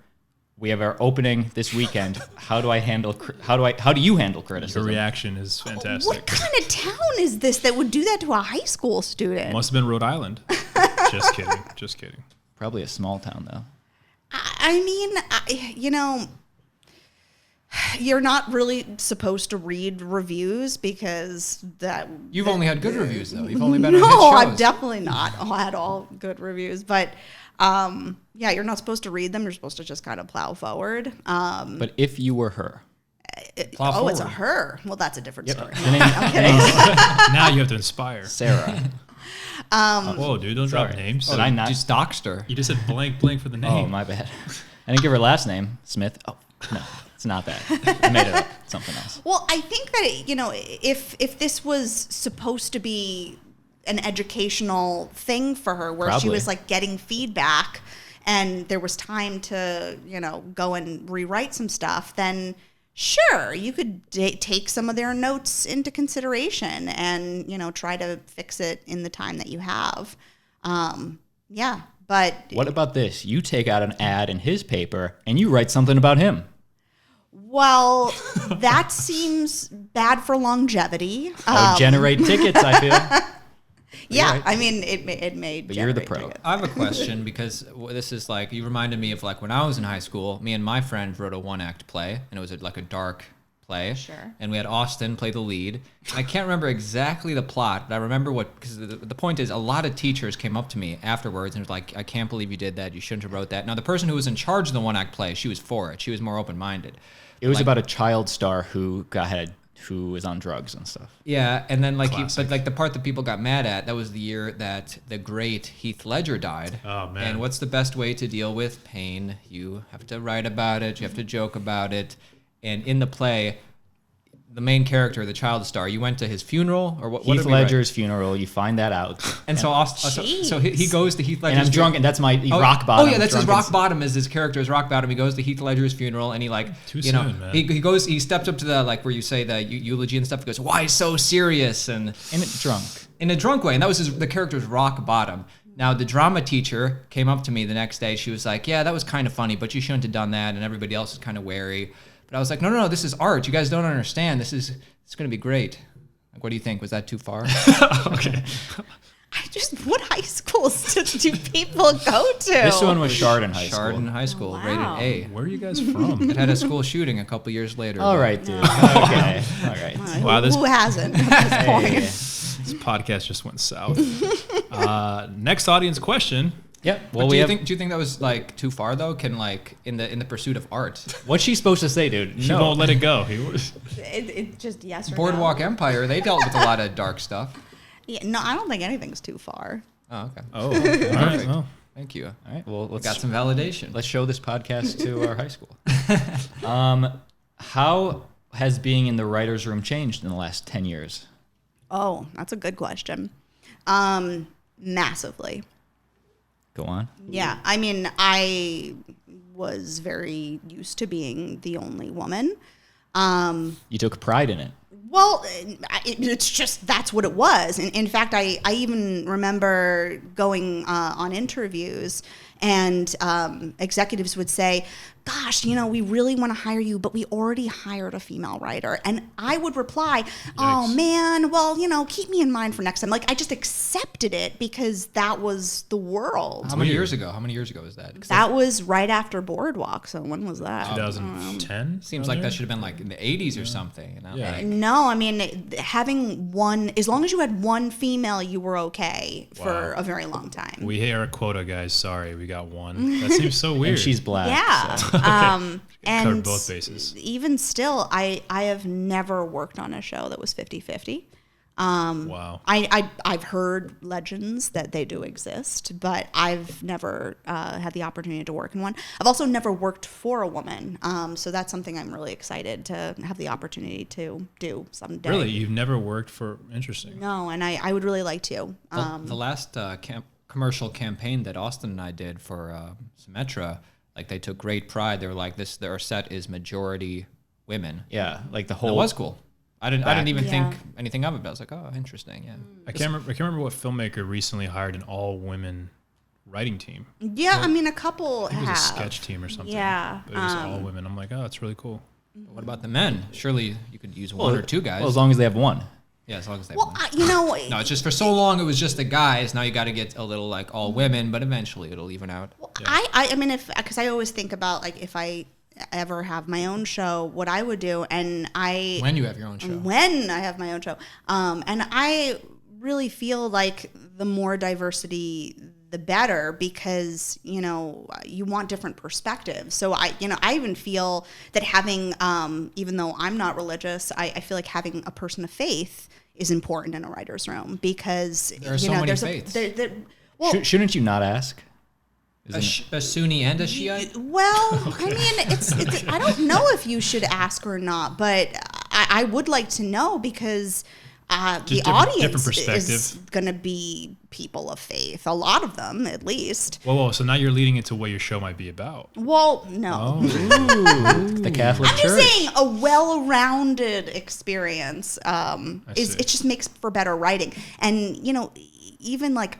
We have our opening this weekend. How do you handle Your criticism? reaction is fantastic. What kind of town is this that would do that to a high school student? Must have been Rhode Island. Just kidding. Just kidding. Probably a small town though. I mean, you're not really supposed to read reviews because that. You've only had good reviews, though. You've only been on No, good shows. I've definitely not had all good reviews, but yeah, you're not supposed to read them. You're supposed to just kind of plow forward. But if you were her, Plow It's a forward. her. Well, that's a different story. the name, Now you have to inspire. Sarah. Whoa, dude, don't drop Sorry. names. Did I not? Just doxed her. You just said blank for the name. Oh, my bad. I didn't give her last name, Smith. Oh, no, it's not that. I made it up. Something else. Well, I think that if this was supposed to be an educational thing for her, where she Probably. was like getting feedback, and there was time to go and rewrite some stuff, then sure, you could take some of their notes into consideration and try to fix it in the time that you have. Yeah, but What about this? You take out an ad in his paper and you write something about him. Well, that seems bad for longevity. Generate tickets, I feel. Yeah, right. I mean, it made. But you're the generate pro. tickets. I have a question because this is like, you reminded me of like when I was in high school, me and my friend wrote a 1-act play, and it was like a dark play. Sure. And we had Austin play the lead. I can't remember exactly the plot, but I remember because the point is a lot of teachers came up to me afterwards and was like, I can't believe you did that. You shouldn't have wrote that. Now, the person who was in charge of the 1-act play, she was for it. She was more open-minded. It was Like- about a child star who was on drugs and stuff. Yeah, and then like, Classic. but like the part that people got mad at, that was the year that the great Heath Ledger died. Oh, man. And what's the best way to deal with pain? You have to write about it. You have to joke about it. And in the play, the main character, the child star, you went to his funeral or what? Heath did we write? Ledger's funeral, you find that out. And so Austin, so he goes to Heath Ledger's And I'm drunk, and that's my rock bottom. Oh yeah, that's his drunken- rock bottom. Is his character's rock bottom? He goes to Heath Ledger's funeral, and he like, Too you know, soon, man. he steps up to the like where you say the eulogy and stuff. He goes, "Why so serious?" And drunk. in a drunk way, and that was the character's rock bottom. Now the drama teacher came up to me the next day. She was like, "Yeah, that was kind of funny, but you shouldn't have done that." And everybody else is kind of wary. But I was like, "No, this is art. You guys don't understand. It's going to be great." Like, what do you think? Was that too far? Okay. What high schools do people go to? This one was Chardon High School. Chardon High School, Wow. rated A. Where are you guys from? It had a school shooting a couple years later. All but- right, dude. Okay. All right. Wow, this- Who hasn't at this point? Hey. This podcast just went south. Next audience question. Yep. But Well, do we you have. think that was like too far though? Can like in the pursuit of art, What's she supposed to say, dude? She won't let it go. He was. It just yes or Boardwalk no. Empire, they dealt with a lot of dark stuff. Yeah, no, I don't think anything's too far. Oh, okay. Oh, all right. Well, Thank you. All right. Well, let's Got some validation. let's show this podcast to our high school. How has being in the writers' room changed in the last 10 years? Oh, that's a good question. Massively. Go on. Yeah, I mean, I was very used to being the only woman. You took pride in it. Well, it's just that's what it was. In fact, I even remember going on interviews and executives would say, gosh, we really want to hire you, but we already hired a female writer. And I would reply, oh, Yikes. man, well, keep me in mind for next time. Like, I just accepted it because that was the world. How many years ago? How many years ago was that? 'Cause That was right after Boardwalk. So when was that? 2010. seems like that should have been like in the 80s or something. Yeah. Like, No, I mean, having one, as long as you had one female, you were okay for Wow. a very long time. We hit our quota, guys. Sorry, we got one. That seems so weird. And she's black. Yeah. so- And Covered both bases. even still, I have never worked on a show that was 50-50. Wow. I've heard legends that they do exist, but I've never had the opportunity to work in one. I've also never worked for a woman, so that's something I'm really excited to have the opportunity to do someday. Really, you've never worked for? Interesting. No, and I would really like to. the last commercial campaign that Austin and I did for Symmetra, like they took great pride. They were like, their set is majority women. Yeah, like the That whole. was cool. I didn't even Yeah. think anything of it, but I was like, oh, interesting. Yeah. I can't remember what filmmaker recently hired an all-women writing team. Yeah, I mean, a couple I think it was have. a sketch team or something. Yeah, But it was all women. I'm like, oh, that's really cool. But what about the men? Surely you could use one or two guys. Well, as long as they have one. yeah, as long as they Well, have one. No, it's just for so long it was just the guys. Now you got to get a little like all women, but eventually it'll even out. I mean, because I always think about like if I ever have my own show, what I would do, and When you have your own show. when I have my own show, and I really feel like the more diversity, the better, because you want different perspectives. So I even feel that having, even though I'm not religious, I feel like having a person of faith is important in a writer's room, because There are so many there's faiths. well, Shouldn't you not ask? A Sunni and a Shiite? well, I mean, it's I don't know if you should ask or not, but I would like to know, because the different audience perspective. is going to be people of faith, a lot of them at least. Whoa, so now you're leading into what your show might be about. Well, no. Ooh, the Catholic I'm Church. just saying a well-rounded experience see. it just makes for better writing. And even like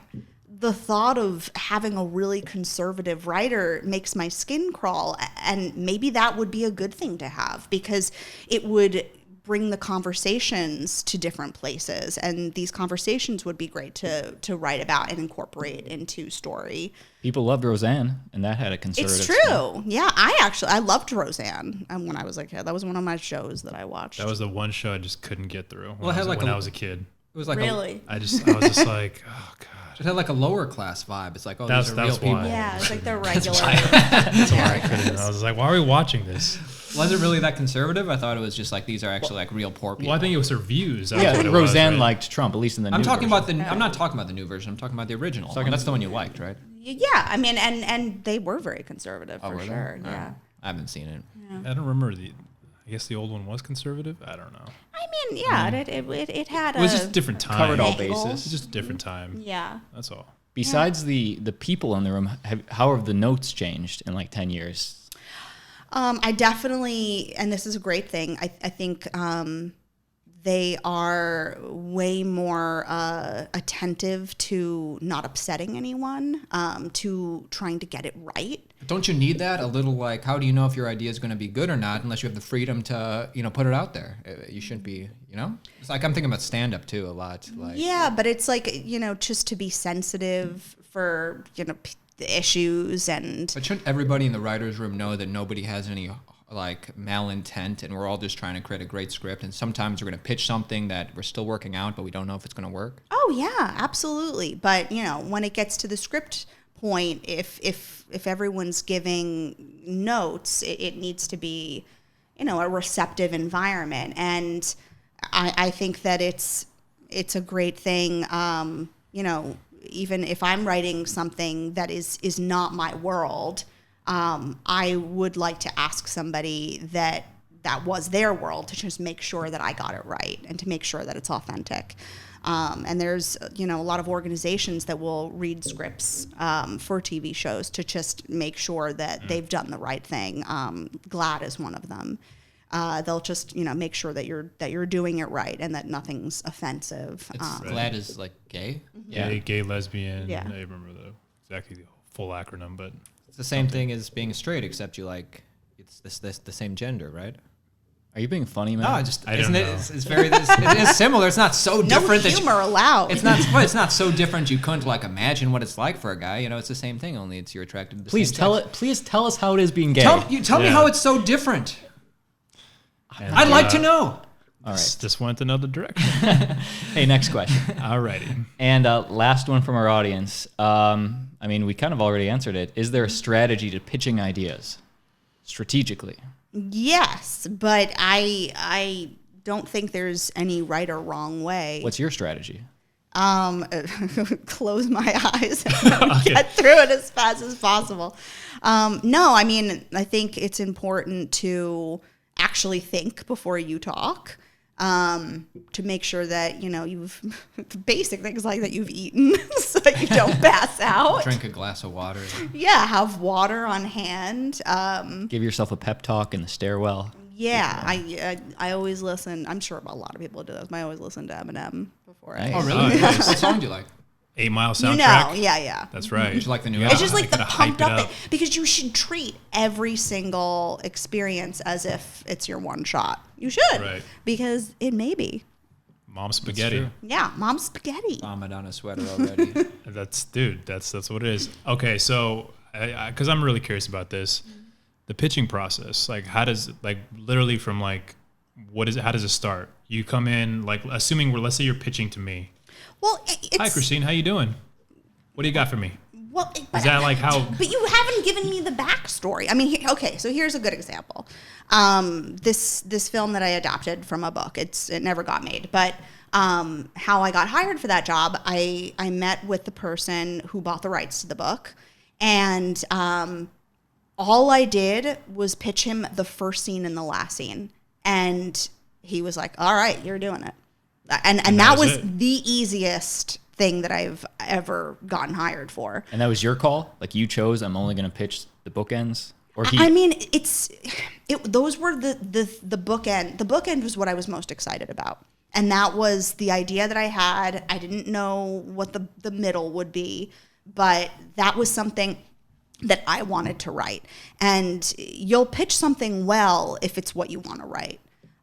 the thought of having a really conservative writer makes my skin crawl. And maybe that would be a good thing to have, because it would bring the conversations to different places. And these conversations would be great to write about and incorporate into story. People loved Roseanne, and that had a conservative It's true. spin. Yeah, I loved Roseanne when I was a kid. That was one of my shows that I watched. That was the one show I just couldn't get through Well, it had when like I was a kid. It was like Really? I was just like, oh god. it had like a lower class vibe. It's like, oh, That's- these are real that's people. why. Yeah, it's like the regular. That's why I couldn't. I was like, why are we watching this? Was it really that conservative? I thought it was just like these are actually like real poor people. Well, I think it was her views. That's Yeah, what it Roseanne was, right? liked Trump, at least in the I'm new talking version. about I'm not talking about the new version. I'm talking about the original. That's the one you liked, right? Yeah, I mean, and they were very conservative for were they? sure. Oh, Yeah. I haven't seen it. I don't remember I guess the old one was conservative. I don't know. I mean, yeah, it had It was just a different time. Covered all Angle. bases. It's just a different time. Yeah. That's all. Besides the people in the room, how have the notes changed in like 10 years? I definitely, and this is a great thing. I think they are way more attentive to not upsetting anyone, to trying to get it right. Don't you need that? A little like, how do you know if your idea is going to be good or not unless you have the freedom to, put it out there? You shouldn't be, It's like I'm thinking about stand-up too a lot. Like, Yeah, but it's like, just to be sensitive for, the issues and. But shouldn't everybody in the writer's room know that nobody has any like malintent and we're all just trying to create a great script, and sometimes we're going to pitch something that we're still working out but we don't know if it's going to work? Oh yeah, absolutely. But when it gets to the script point, if everyone's giving notes, it needs to be, a receptive environment. And I think that it's a great thing, even if I'm writing something that is not my world, I would like to ask somebody that was their world to just make sure that I got it right and to make sure that it's authentic. And there's, a lot of organizations that will read scripts for TV shows to just make sure that they've done the right thing. GLAAD is one of them. They'll just, make sure that you're doing it right and that nothing's offensive. GLAAD is like gay? Yeah. Gay, lesbian. Yeah. I remember exactly the full acronym, but It's the same thing as being straight, except it's the same gender, right? Are you being funny, man? No, I isn't don't it? know. It's very. It is similar. It's not so No different. humor allowed. It's not. But it's not so different. You couldn't like imagine what it's like for a guy. It's the same thing. Only you're attracted to the Please same tell sex. it. Please tell us how it is being gay. Tell me Yeah. how it's so different. and, I'd like to know. All right. Just went another direction. Hey, next question. Alrighty. And last one from our audience. We kind of already answered it. Is there a strategy to pitching ideas strategically? Yes, but I don't think there's any right or wrong way. What's your strategy? Close my eyes and get through it as fast as possible. No, I think it's important to actually think before you talk, to make sure that, you've basic things like that you've eaten so that you don't pass out. Drink a glass of water. Yeah, have water on hand. Give yourself a pep talk in the stairwell. Yeah, I always listen. I'm sure a lot of people do this. But I always listen to Eminem before Nice. Oh, really? Nice. What song do you like? 8 Mile soundtrack. Yeah. That's right. Did you like the new Yeah. album? It's just like the gotta hype pumped it up up. thing, because you should treat every single experience as if it's your one shot. You should, Right. because it may be. Mom spaghetti. true. Yeah, mom's spaghetti. Vomit on a sweater already. That's what it is. Okay, so because I'm really curious about this, the pitching process. Like, how does literally from what is it? How does it start? You come in assuming let's say you're pitching to me. Well, it's, Hi, Cristine. How you doing? What do you got for me? well, Is that how? But you haven't given me the backstory. Okay, so here's a good example. This film that I adapted from a book. It never got made, but how I got hired for that job, I met with the person who bought the rights to the book, and all I did was pitch him the first scene and the last scene, and he was like, "All right, you're doing it," and that was it. the easiest thing that I've ever gotten hired for. And that was your call? Like you chose, I'm only going to pitch the bookends? Or he? Those were the bookend. The bookend was what I was most excited about. And that was the idea that I had. I didn't know what the middle would be. but that was something that I wanted to write. And you'll pitch something well if it's what you want to write.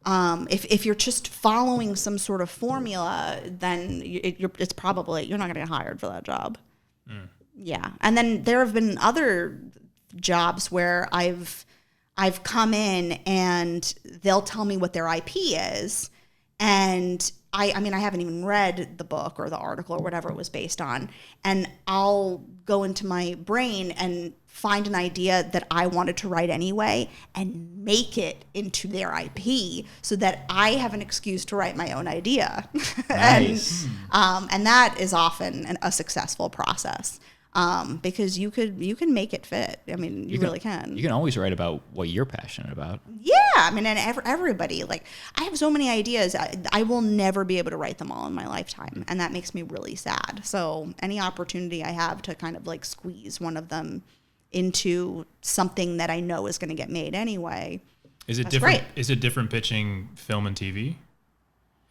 If you're just following some sort of formula, then it's probably, you're not going to get hired for that job. Yeah. And then there have been other jobs where I've come in and they'll tell me what their IP is. And I mean, I haven't even read the book or the article or whatever it was based on. And I'll go into my brain and find an idea that I wanted to write anyway and make it into their IP so that I have an excuse to write my own idea. Nice. And that is often a successful process. Because you can make it fit. I mean, you really can. You can always write about what you're passionate about. Yeah, I mean, and everybody, like, I have so many ideas. I will never be able to write them all in my lifetime, and that makes me really sad. So any opportunity I have to kind of like squeeze one of them into something that I know is going to get made anyway. Is it that's different? great. Is it different pitching film and TV?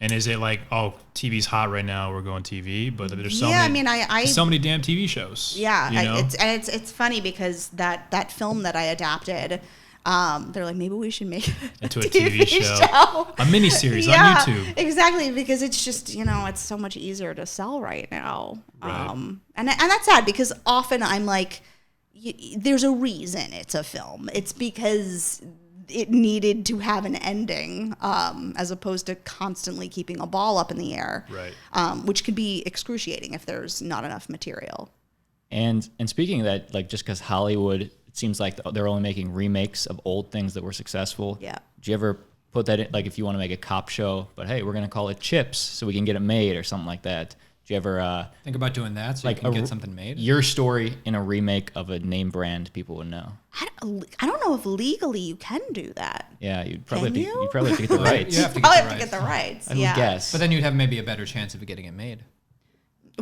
And is it like, oh, TV's hot right now, we're going TV, but there's so many, so many damn TV shows. Yeah, you know? it's funny because that film that I adapted, they're like, maybe we should make it into a TV show. A miniseries on YouTube. Exactly, because it's just, it's so much easier to sell right now. Right. And that's sad because often I'm like, there's a reason it's a film. It's because it needed to have an ending, as opposed to constantly keeping a ball up in the air, right? Which could be excruciating if there's not enough material. And speaking of that, like just because Hollywood, it seems like they're only making remakes of old things that were successful. Yeah. Do you ever put that in, like if you want to make a cop show, but hey, we're going to call it Chips so we can get it made or something like that? Do you ever think about doing that so like you can get something made? Your story in a remake of a name brand people would know. I don't know if legally you can do that. Yeah, you'd probably Can you? you'd probably have to get the rights. You have to Probably get have the to get rights. the rights. I would Yeah. guess. But then you'd have maybe a better chance of getting it made.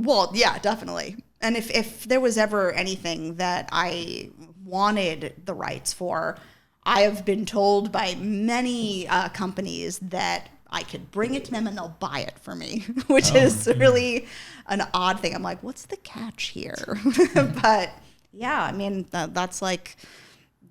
Well, yeah, definitely. And if there was ever anything that I wanted the rights for, I have been told by many companies that I could bring it to them and they'll buy it for me, which is really an odd thing. I'm like, what's the catch here? But yeah, I mean, that's like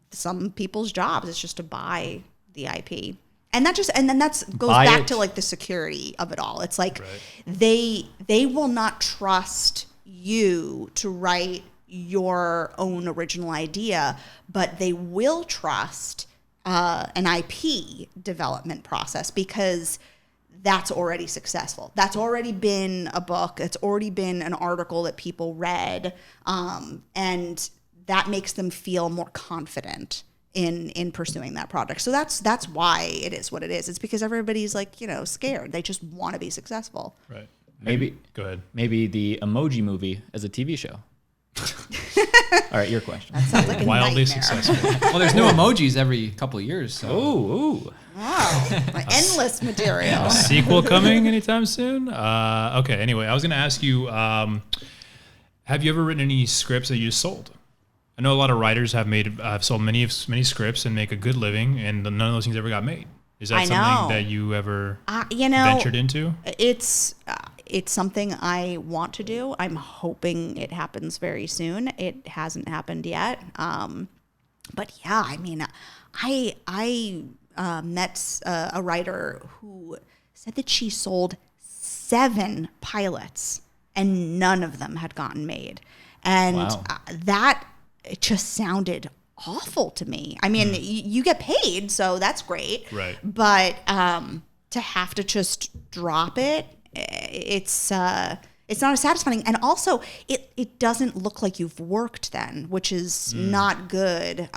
some people's jobs. It's just to buy the IP. And that goes Buy back it. to like the security of it all. It's like they will not trust you to write your own original idea, but they will trust an IP development process because that's already successful. That's already been a book. It's already been an article that people read, and that makes them feel more confident in pursuing that project. So that's why it is what it is. It's because everybody's like, scared. They just want to be successful. Right. Maybe Go ahead. Maybe the Emoji Movie as a TV show. All right, your question. That sounds like a Wildly nightmare. successful. Well, there's new emojis every couple of years. So. Ooh. Wow, endless material. Sequel coming anytime soon? Okay. Anyway, I was going to ask you, have you ever written any scripts that you just sold? I know a lot of writers have sold many scripts and make a good living, and none of those things ever got made. Is that something that you ever ventured into? It's something I want to do. I'm hoping it happens very soon. It hasn't happened yet. But yeah, I mean, I met a writer who said that she sold 7 pilots and none of them had gotten made. And Wow. That it just sounded awful to me. I mean, you get paid, so that's great. Right. But to have to just drop it, it's not as satisfying. And also, it doesn't look like you've worked then, which is not good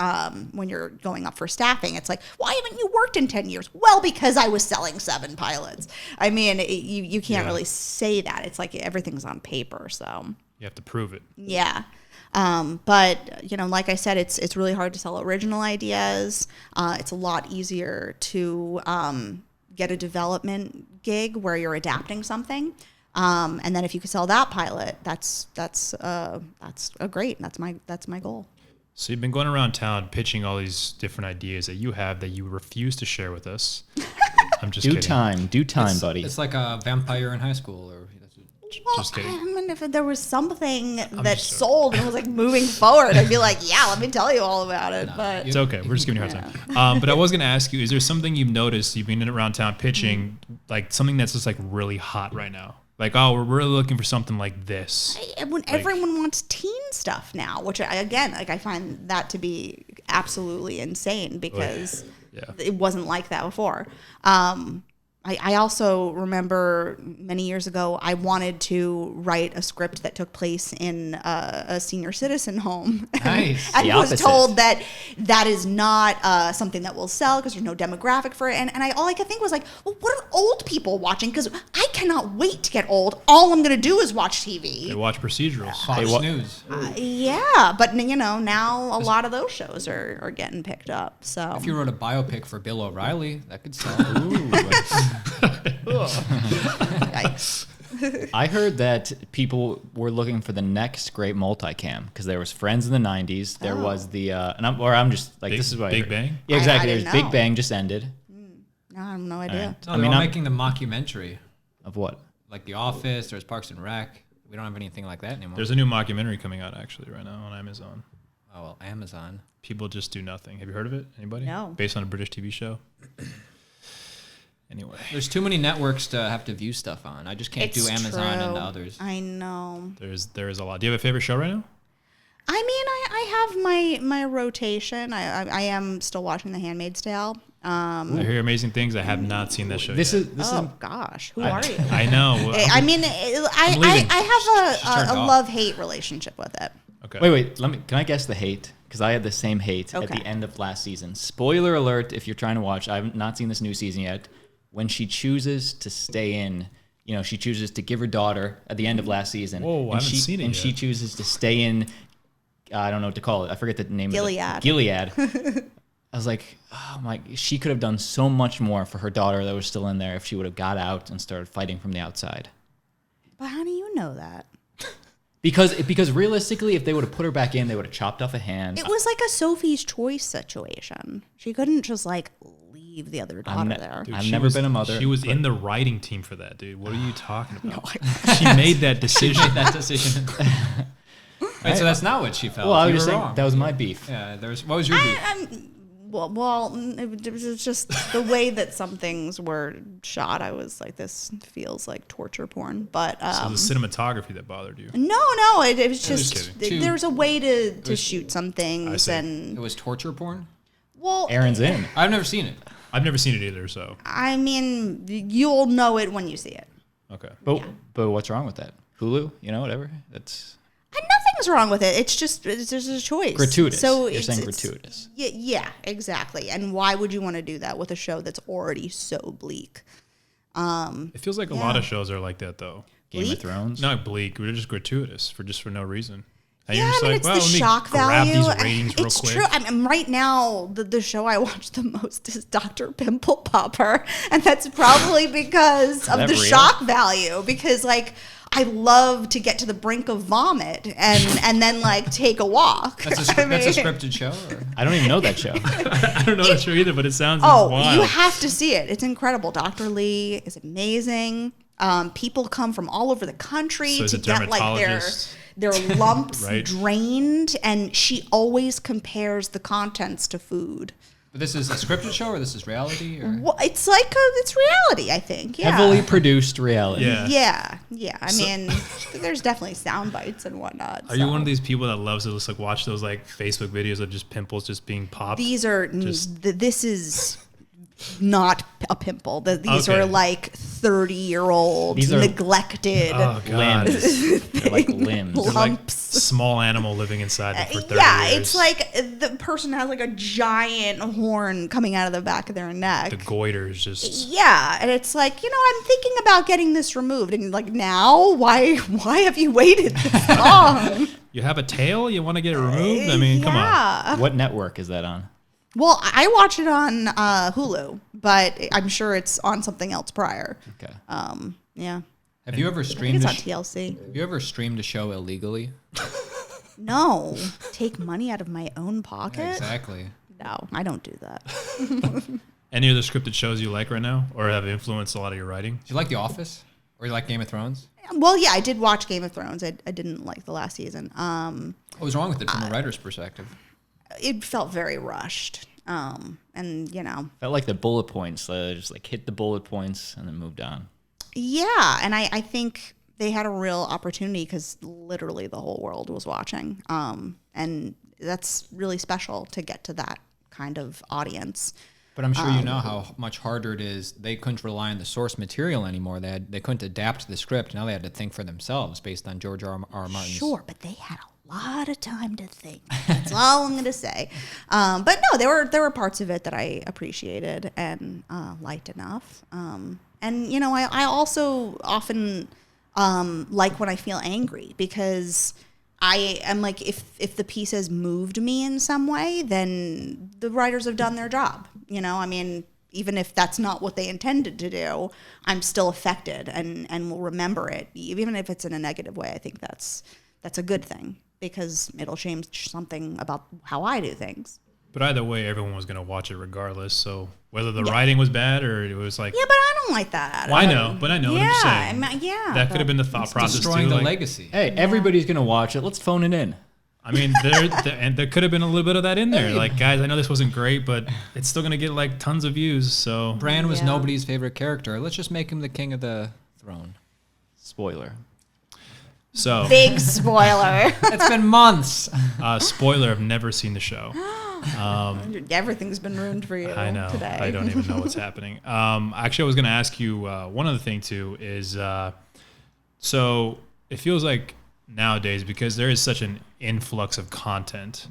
when you're going up for staffing. It's like, why haven't you worked in 10 years? Well, because I was selling 7 pilots. I mean, you can't really say that. It's like everything's on paper, so. You have to prove it. Yeah. But like I said, it's really hard to sell original ideas. It's a lot easier to get a development gig where you're adapting something. And then if you could sell that pilot, that's great. That's my goal. So you've been going around town pitching all these different ideas that you have that you refuse to share with us. I'm just kidding. Do time, buddy. It's like a vampire in high school, or Well, Just kidding. I mean, if there was something that just joking. sold and was like moving forward, I'd be like, yeah, let me tell you all about it. But It's okay. We're just giving you a hard time. But I was going to ask you, is there something you've noticed, you've been in around town pitching, like something that's just like really hot right now? Like, oh, we're really looking for something like this. when everyone wants teen stuff now, which I find that to be absolutely insane because it wasn't like that before. I also remember many years ago, I wanted to write a script that took place in a senior citizen home. Nice. And The was opposite. told that is not something that will sell because there's no demographic for it. And all I could think was like, well, what are old people watching? Because I cannot wait to get old. All I'm going to do is watch TV. They watch procedurals. Fox News. Yeah, but now a lot of those shows are getting picked up. So If you wrote a biopic for Bill O'Reilly, that could sell. yikes. I heard that people were looking for the next great multicam because there was Friends in the 90s. There was the, I'm just like, this is what I Big heard. Bang? Yeah, exactly. I There's didn't Big know. Bang just ended. No, I have no idea. No, I they're mean, all I'm- making the mockumentary, Of what? like The Office. There's Parks and Rec. We don't have anything like that anymore. There's a new mockumentary coming out actually right now on Amazon. Oh, well, Amazon. People Just Do Nothing. Have you heard of it? Anybody? No. Based on a British TV show. Anyway, There's too many networks to have to view stuff on. I just can't do Amazon and true. others. I know. there is a lot. Do you have a favorite show right now? I mean, I have my rotation. I am still watching The Handmaid's Tale. I hear amazing things. I have not seen that show This yet. is Oh gosh, who are you? I know. I mean, leaving. I have turned a off. love-hate relationship with it. Okay. Wait. Can I guess the hate? Because I had the same hate at Okay. the end of last season. Spoiler alert! If you're trying to watch, I've not seen this new season yet. When she chooses to stay in, she chooses to give her daughter at the end of last season. Whoa, I and haven't she, seen it And yet. she chooses to stay in. I don't know what to call it. I forget the name Gilead. of it. Gilead. I was like, oh my! She could have done so much more for her daughter that was still in there if she would have got out and started fighting from the outside. But how do you know that? Because realistically, if they would have put her back in, they would have chopped off a hand. It was like a Sophie's Choice situation. She couldn't just like leave the other daughter there. I've She never was- been a mother. She was in the writing team for that, dude. What are you talking about? She made that decision. That decision. Wait, so that's not what she felt. Well, I was You just were saying wrong. that was my beef. Yeah, what was your beef? It was just the way that some things were shot. I was like, this feels like torture porn. But So the cinematography that bothered you. no, it was just just kidding. there's a way to shoot some things, see. It and was torture porn? well, Aaron's in. I've never seen it. I've never seen it either, so I mean, you'll know it when you see it. okay. But what's wrong with that? Hulu, whatever. That's And nothing's wrong with it. It's just there's a choice. gratuitous. So You're it's, saying it's- gratuitous. Yeah, exactly. And why would you want to do that with a show that's already so bleak? It feels like a lot of shows are like that though. Game of Bleak? Thrones. Not bleak, they're just gratuitous for no reason. And Yeah, you're I just mean, like, it's well, the let me shock grab value. these ratings real It's quick. true. I mean, right now, the show I watch the most is Dr. Pimple Popper, and that's probably because of that the real? shock value. Because like, I love to get to the brink of vomit and then like take a walk. That's a I mean- scripted show? Or? I don't even know that show. I don't know that show either, but it sounds Oh, wild. you have to see it. It's incredible. Dr. Lee is amazing. People come from all over the country So he's to a get like dermatologist. their lumps Right. drained, and she always compares the contents to food. But this is a scripted show, or this is reality? Or? Well, it's like it's reality, I think. Yeah. Heavily produced reality. Yeah. Yeah. I mean, there's definitely sound bites and whatnot. Are you one of these people that loves to just like watch those like Facebook videos of just pimples just being popped? These are this is not a pimple. These Okay. are like 30-year-old These are- neglected. Oh god. Limbs. They're like limbs. They're like lumps. small animal living inside them for 30 Yeah, years. it's like the person has like a giant horn coming out of the back of their neck. the goiter is just Yeah, and it's like, I'm thinking about getting this removed, and like, now, why have you waited this long? you have a tail, you want to get it removed? I mean, come on. Yeah. What network is that on? Well, I watch it on Hulu, but I'm sure it's on something else prior. Okay. Yeah, Have you ever I think streamed? it's on TLC. Have you ever streamed a show illegally? No, take money out of my own pocket. Exactly. No, I don't do that. Any other scripted shows you like right now or have influenced a lot of your writing? Do you like The Office, Or you like Game of Thrones? Well, yeah, I did watch Game of Thrones. I didn't like the last season. What was wrong with it from a writer's perspective? It felt very rushed. And, you know. Felt like the bullet points, just like hit the bullet points and then moved on. Yeah, and I think they had a real opportunity because literally the whole world was watching. And that's really special to get to that kind of audience. But I'm sure you know how much harder it is. They couldn't rely on the source material anymore. They couldn't adapt the script. Now they had to think for themselves based on George R. R. Martin's. Sure, but they had a lot of time to think. That's all I'm going to say. But no, there were parts of it that I appreciated and liked enough. And, you know, I also often like when I feel angry because I am like, if the piece has moved me in some way, then the writers have done their job. You know, I mean, even if that's not what they intended to do, I'm still affected and will remember it, even if it's in a negative way. I think that's a good thing because it'll change something about how I do things. But either way, everyone was going to watch it regardless. So whether the writing was bad or it was like... Yeah, but I don't like that. Well, I know, but I know what I'm saying. That could have been the thought process destroying too. the legacy. Hey, everybody's going to watch it. Let's phone it in. I mean, there could have been a little bit of that in there. Like, guys, I know this wasn't great, but it's still going to get like tons of views. So Bran was nobody's favorite character. Let's just make him the king of the throne. Spoiler. So Big spoiler. It's been months. Spoiler, I've never seen the show. Everything's been ruined for you I know. today. I don't even know what's happening. Actually, I was going to ask you one other thing too is so it feels like nowadays, because there is such an influx of content,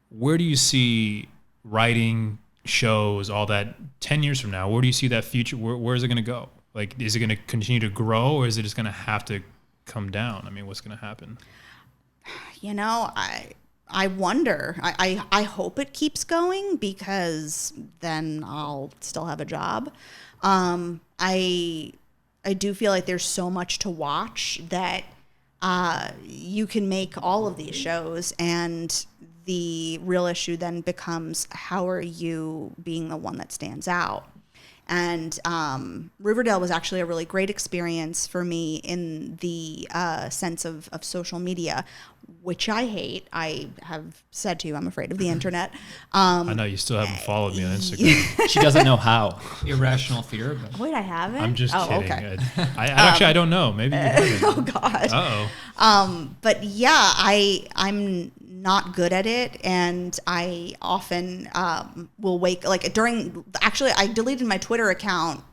where do you see writing, shows, all that 10 years from now? Where do you see that future? Where is it going to go? Like, is it going to continue to grow or is it just going to have to come down? I mean, what's going to happen? You know, I wonder. I hope it keeps going because then I'll still have a job. I do feel like there's so much to watch that you can make all of these shows, and the real issue then becomes how are you being the one that stands out? And Riverdale was actually a really great experience for me in the sense of social media, which I hate. I have said to you, I'm afraid of the internet. I know you still haven't followed me on Instagram. She doesn't know how. Irrational fear. But Wait, I haven't? I'm just kidding. Okay. I don't know. Maybe you haven't. Oh, God. Uh-oh. But yeah, I'm not good at it, and I often will I deleted my Twitter account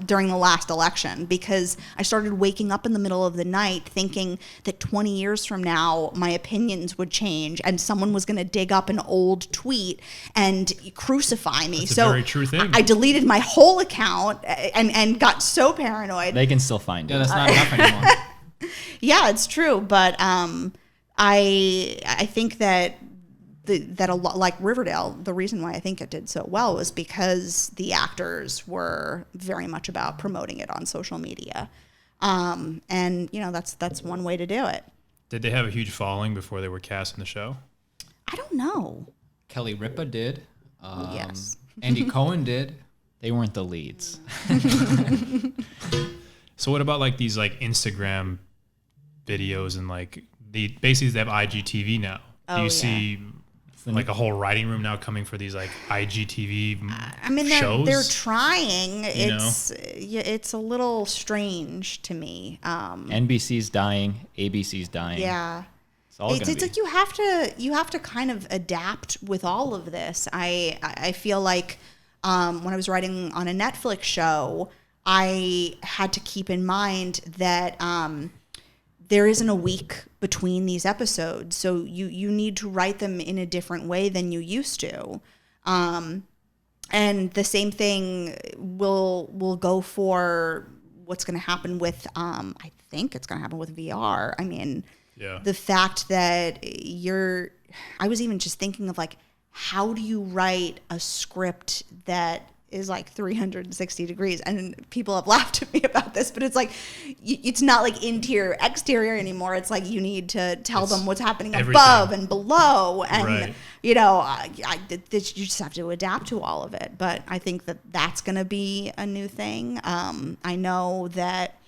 during the last election because I started waking up in the middle of the night thinking that 20 years from now my opinions would change and someone was going to dig up an old tweet and crucify me. That's a very true thing. I deleted my whole account and got so paranoid. They can still find it. yeah, that's not enough anymore. Yeah, it's true, but I think that a lot, like Riverdale, the reason why I think it did so well was because the actors were very much about promoting it on social media, and you know that's one way to do it. Did they have a huge following before they were cast in the show? I don't know. Kelly Ripa did. Yes. Andy Cohen did. They weren't the leads. So what about like these like Instagram videos and like they have IGTV now? Do you see like a whole writing room now coming for these like IGTV I mean, shows? they're trying. It's a little strange to me. NBC's dying. ABC's dying. Yeah. It's like you have to kind of adapt with all of this. I feel like when I was writing on a Netflix show, I had to keep in mind that there isn't a week between these episodes, so you need to write them in a different way than you used to. And the same thing will go for what's going to happen with I think it's going to happen with VR. I mean, the fact that I was even just thinking of like, how do you write a script that is like 360 degrees? And people have laughed at me about this, but it's like, it's not like interior, exterior anymore. It's like you need to tell them what's happening above and below. And, you know, you just have to adapt to all of it. But I think that that's going to be a new thing. I know that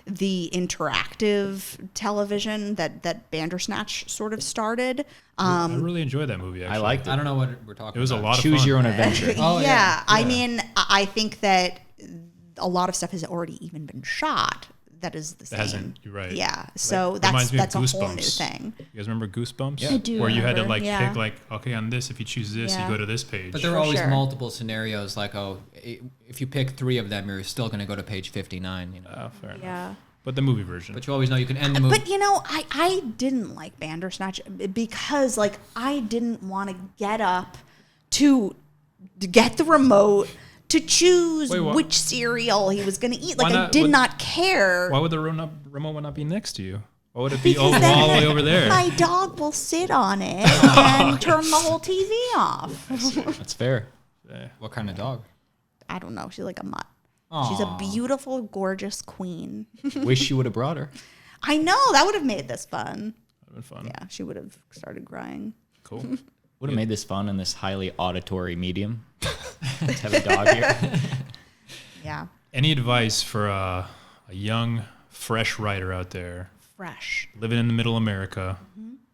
the interactive television that Bandersnatch sort of started. I really enjoyed that movie, actually. I liked it. I don't know what we're talking about. It was a lot of Choose fun. your own adventure. Oh, yeah. I mean, I think that a lot of stuff has already even been shot. That is the same. Hasn't, you're right. Yeah. So Reminds me of that's a whole new Goosebumps. thing. You guys remember Goosebumps? Yeah. I do Where you had to remember, pick okay, on this, if you choose this, Yeah. you go to this page. But there are For always sure. multiple scenarios. Like, if you pick 3 of them, you're still going to go to page 59. You know. Oh, fair enough. Yeah. But the movie version. But you always know you can end the movie. But I didn't like Bandersnatch because I didn't want to get up to get the remote to choose Wait, what? which cereal he was going to eat. Why Like I not- did what- not care. Why would the remote not be next to you? Why would it be all Because the then way over there? My dog will sit on it and turn the whole TV off. That's fair. What kind of dog? I don't know. She's like a mutt. She's a beautiful, gorgeous queen. Wish you would have brought her. I know. That would have made this fun. That would have been fun. Yeah, she would have started crying. Cool. Would have made this fun in this highly auditory medium. To have a dog here. Yeah. Any advice for a young, fresh writer out there Fresh. living in the middle America,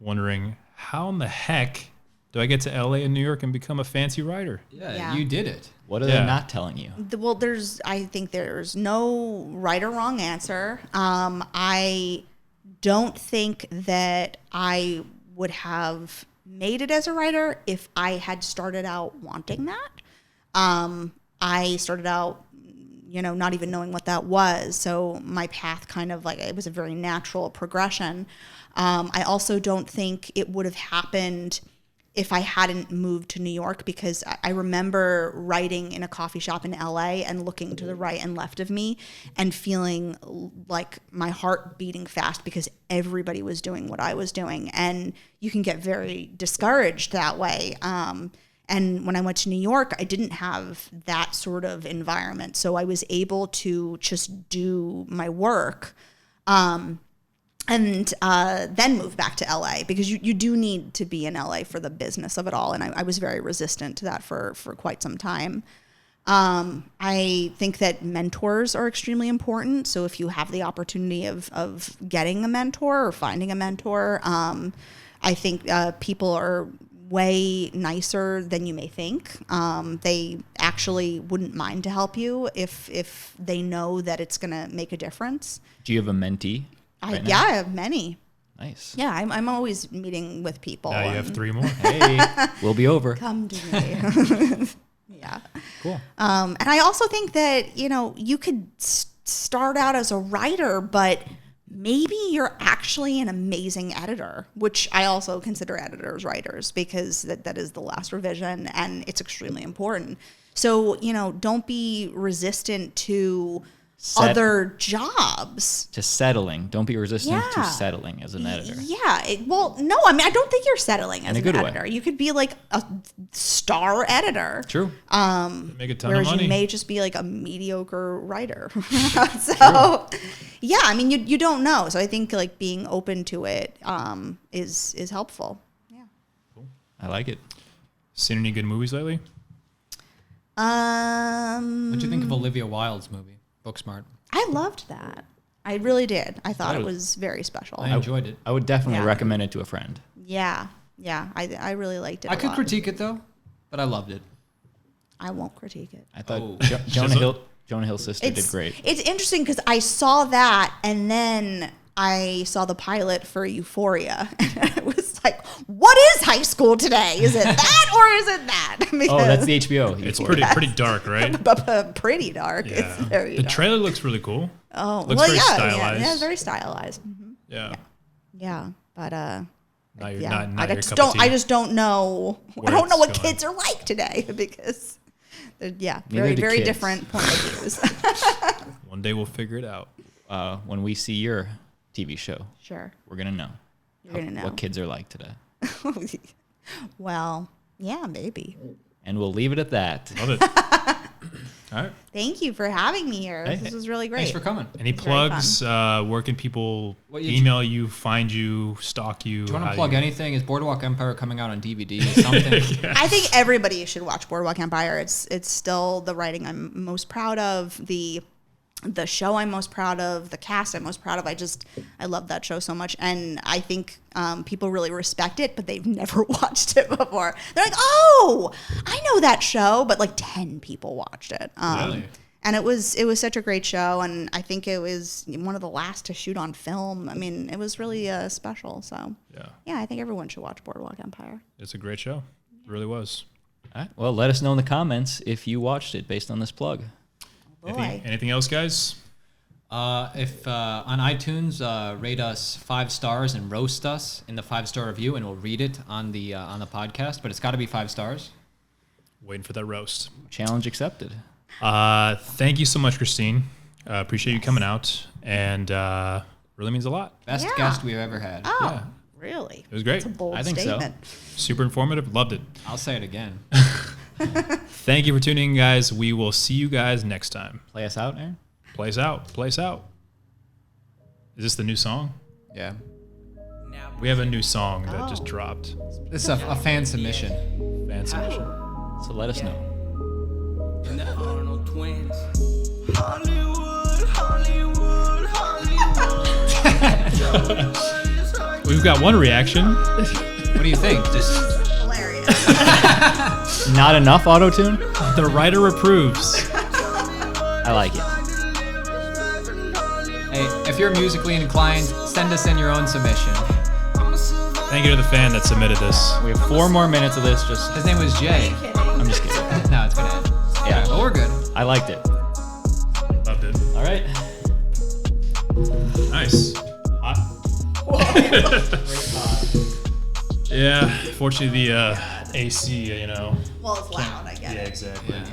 wondering how in the heck do I get to LA and New York and become a fancy writer? Yeah. You did it. What are Yeah. they not telling you? Well, I think there's no right or wrong answer. I don't think that I would have made it as a writer if I had started out wanting that. I started out, not even knowing what that was. So my path kind of it was a very natural progression. I also don't think it would have happened if I hadn't moved to New York, because I remember writing in a coffee shop in LA and looking to the right and left of me and feeling like my heart beating fast because everybody was doing what I was doing. And you can get very discouraged that way. And when I went to New York, I didn't have that sort of environment. So I was able to just do my work. And then move back to LA, because you do need to be in LA for the business of it all. And I was very resistant to that for quite some time. I think that mentors are extremely important. So if you have the opportunity of getting a mentor or finding a mentor, I think people are way nicer than you may think. They actually wouldn't mind to help you if they know that it's going to make a difference. Do you have a mentee? I have many. Nice. Yeah, I'm always meeting with people. Now you have and 3 more. Hey, we'll be over. come to me. Yeah. Cool. And I also think that, you could start out as a writer, but maybe you're actually an amazing editor, which I also consider editors writers, because that is the last revision and it's extremely important. So, don't be resistant to other jobs. To settling. Don't be resistant to Yeah. settling as an editor. Yeah. No, I mean, I don't think you're settling as In a an good way. editor. You could be like a star editor. True. Make a ton Whereas of money. you may just be like a mediocre writer. So, yeah, I mean, you don't know. So I think being open to it is helpful. Yeah. I like it. Seen any good movies lately? What'd you think of Olivia Wilde's movie, Booksmart? I loved that. I really did. I thought That it was- was very special. I enjoyed it. I would definitely Yeah. recommend it to a friend. Yeah. I really liked it. I a could lot. critique it though, but I loved it. I won't critique it. I thought Oh. Jonah Hill's sister did great. It's interesting because I saw that and then I saw the pilot for Euphoria. And it was like, what is high school today? Is it that or is it that? Oh, that's the HBO. It's Euphoria. pretty dark, right? pretty dark. Yeah. It's very The dark. trailer looks really cool. Oh, looks well, very yeah, stylized. yeah, very stylized. Mhm. Yeah. Yeah, but Not your, yeah, not I your just cup of don't. I tea. just don't know. Where I don't know it's what going. kids are like today because, yeah, Neither very do very kids. different point of views. One day we'll figure it out. When we see your TV show, Sure, we're gonna know. you're gonna know. What kids are like today. Well, yeah, maybe. And we'll leave it at that. Love it. All right. Thank you for having me here. Hey, This was really great. Thanks for coming. Any It's very plugs? Where can people What you- email you, find you, stalk you? Do you want How to plug you- anything? Is Boardwalk Empire coming out on DVD or something? I think everybody should watch Boardwalk Empire. It's still the writing I'm most proud of. The the show I'm most proud of, the cast I'm most proud of. I love that show so much. And I think people really respect it, but they've never watched it before. They're like, oh, I know that show, but like 10 people watched it. Really? And it was such a great show, and I think it was one of the last to shoot on film. I mean, it was really special. So yeah, I think everyone should watch Boardwalk Empire. It's a great show. It really was. All right. Well, let us know in the comments if you watched it based on this plug. Anything else, guys? If on iTunes, rate us 5 stars and roast us in the 5-star review, and we'll read it on the podcast. But it's got to be 5 stars. Waiting for that roast. Challenge accepted. Thank you so much, Cristine. Appreciate you coming out, and really means a lot. Best guest we've ever had. Oh, Yeah. really? It was great. It's a bold I think so. statement. Super informative. Loved it. I'll say it again. Thank you for tuning in, guys. We will see you guys next time. Play us out, Aaron. Play us out. Play us out. Is this the new song? Yeah. We have a new song that just dropped. This is a fan submission. Fan submission. So let us know. And the Arnold twins. Hollywood, Hollywood, Hollywood. We've got one reaction. What do you think? Just Hilarious. Not enough auto-tune? The writer approves. I like it. hey, if you're musically inclined, send us in your own submission. Thank you to the fan that submitted this. We have 4 more minutes of this. His name was Jay. I'm just kidding. No, it's gonna end. Yeah. But we're good. I liked it. Loved it. All right. Nice. Hot. Yeah. Fortunately, the AC, Well, it's loud, I guess. Yeah, exactly. Yeah.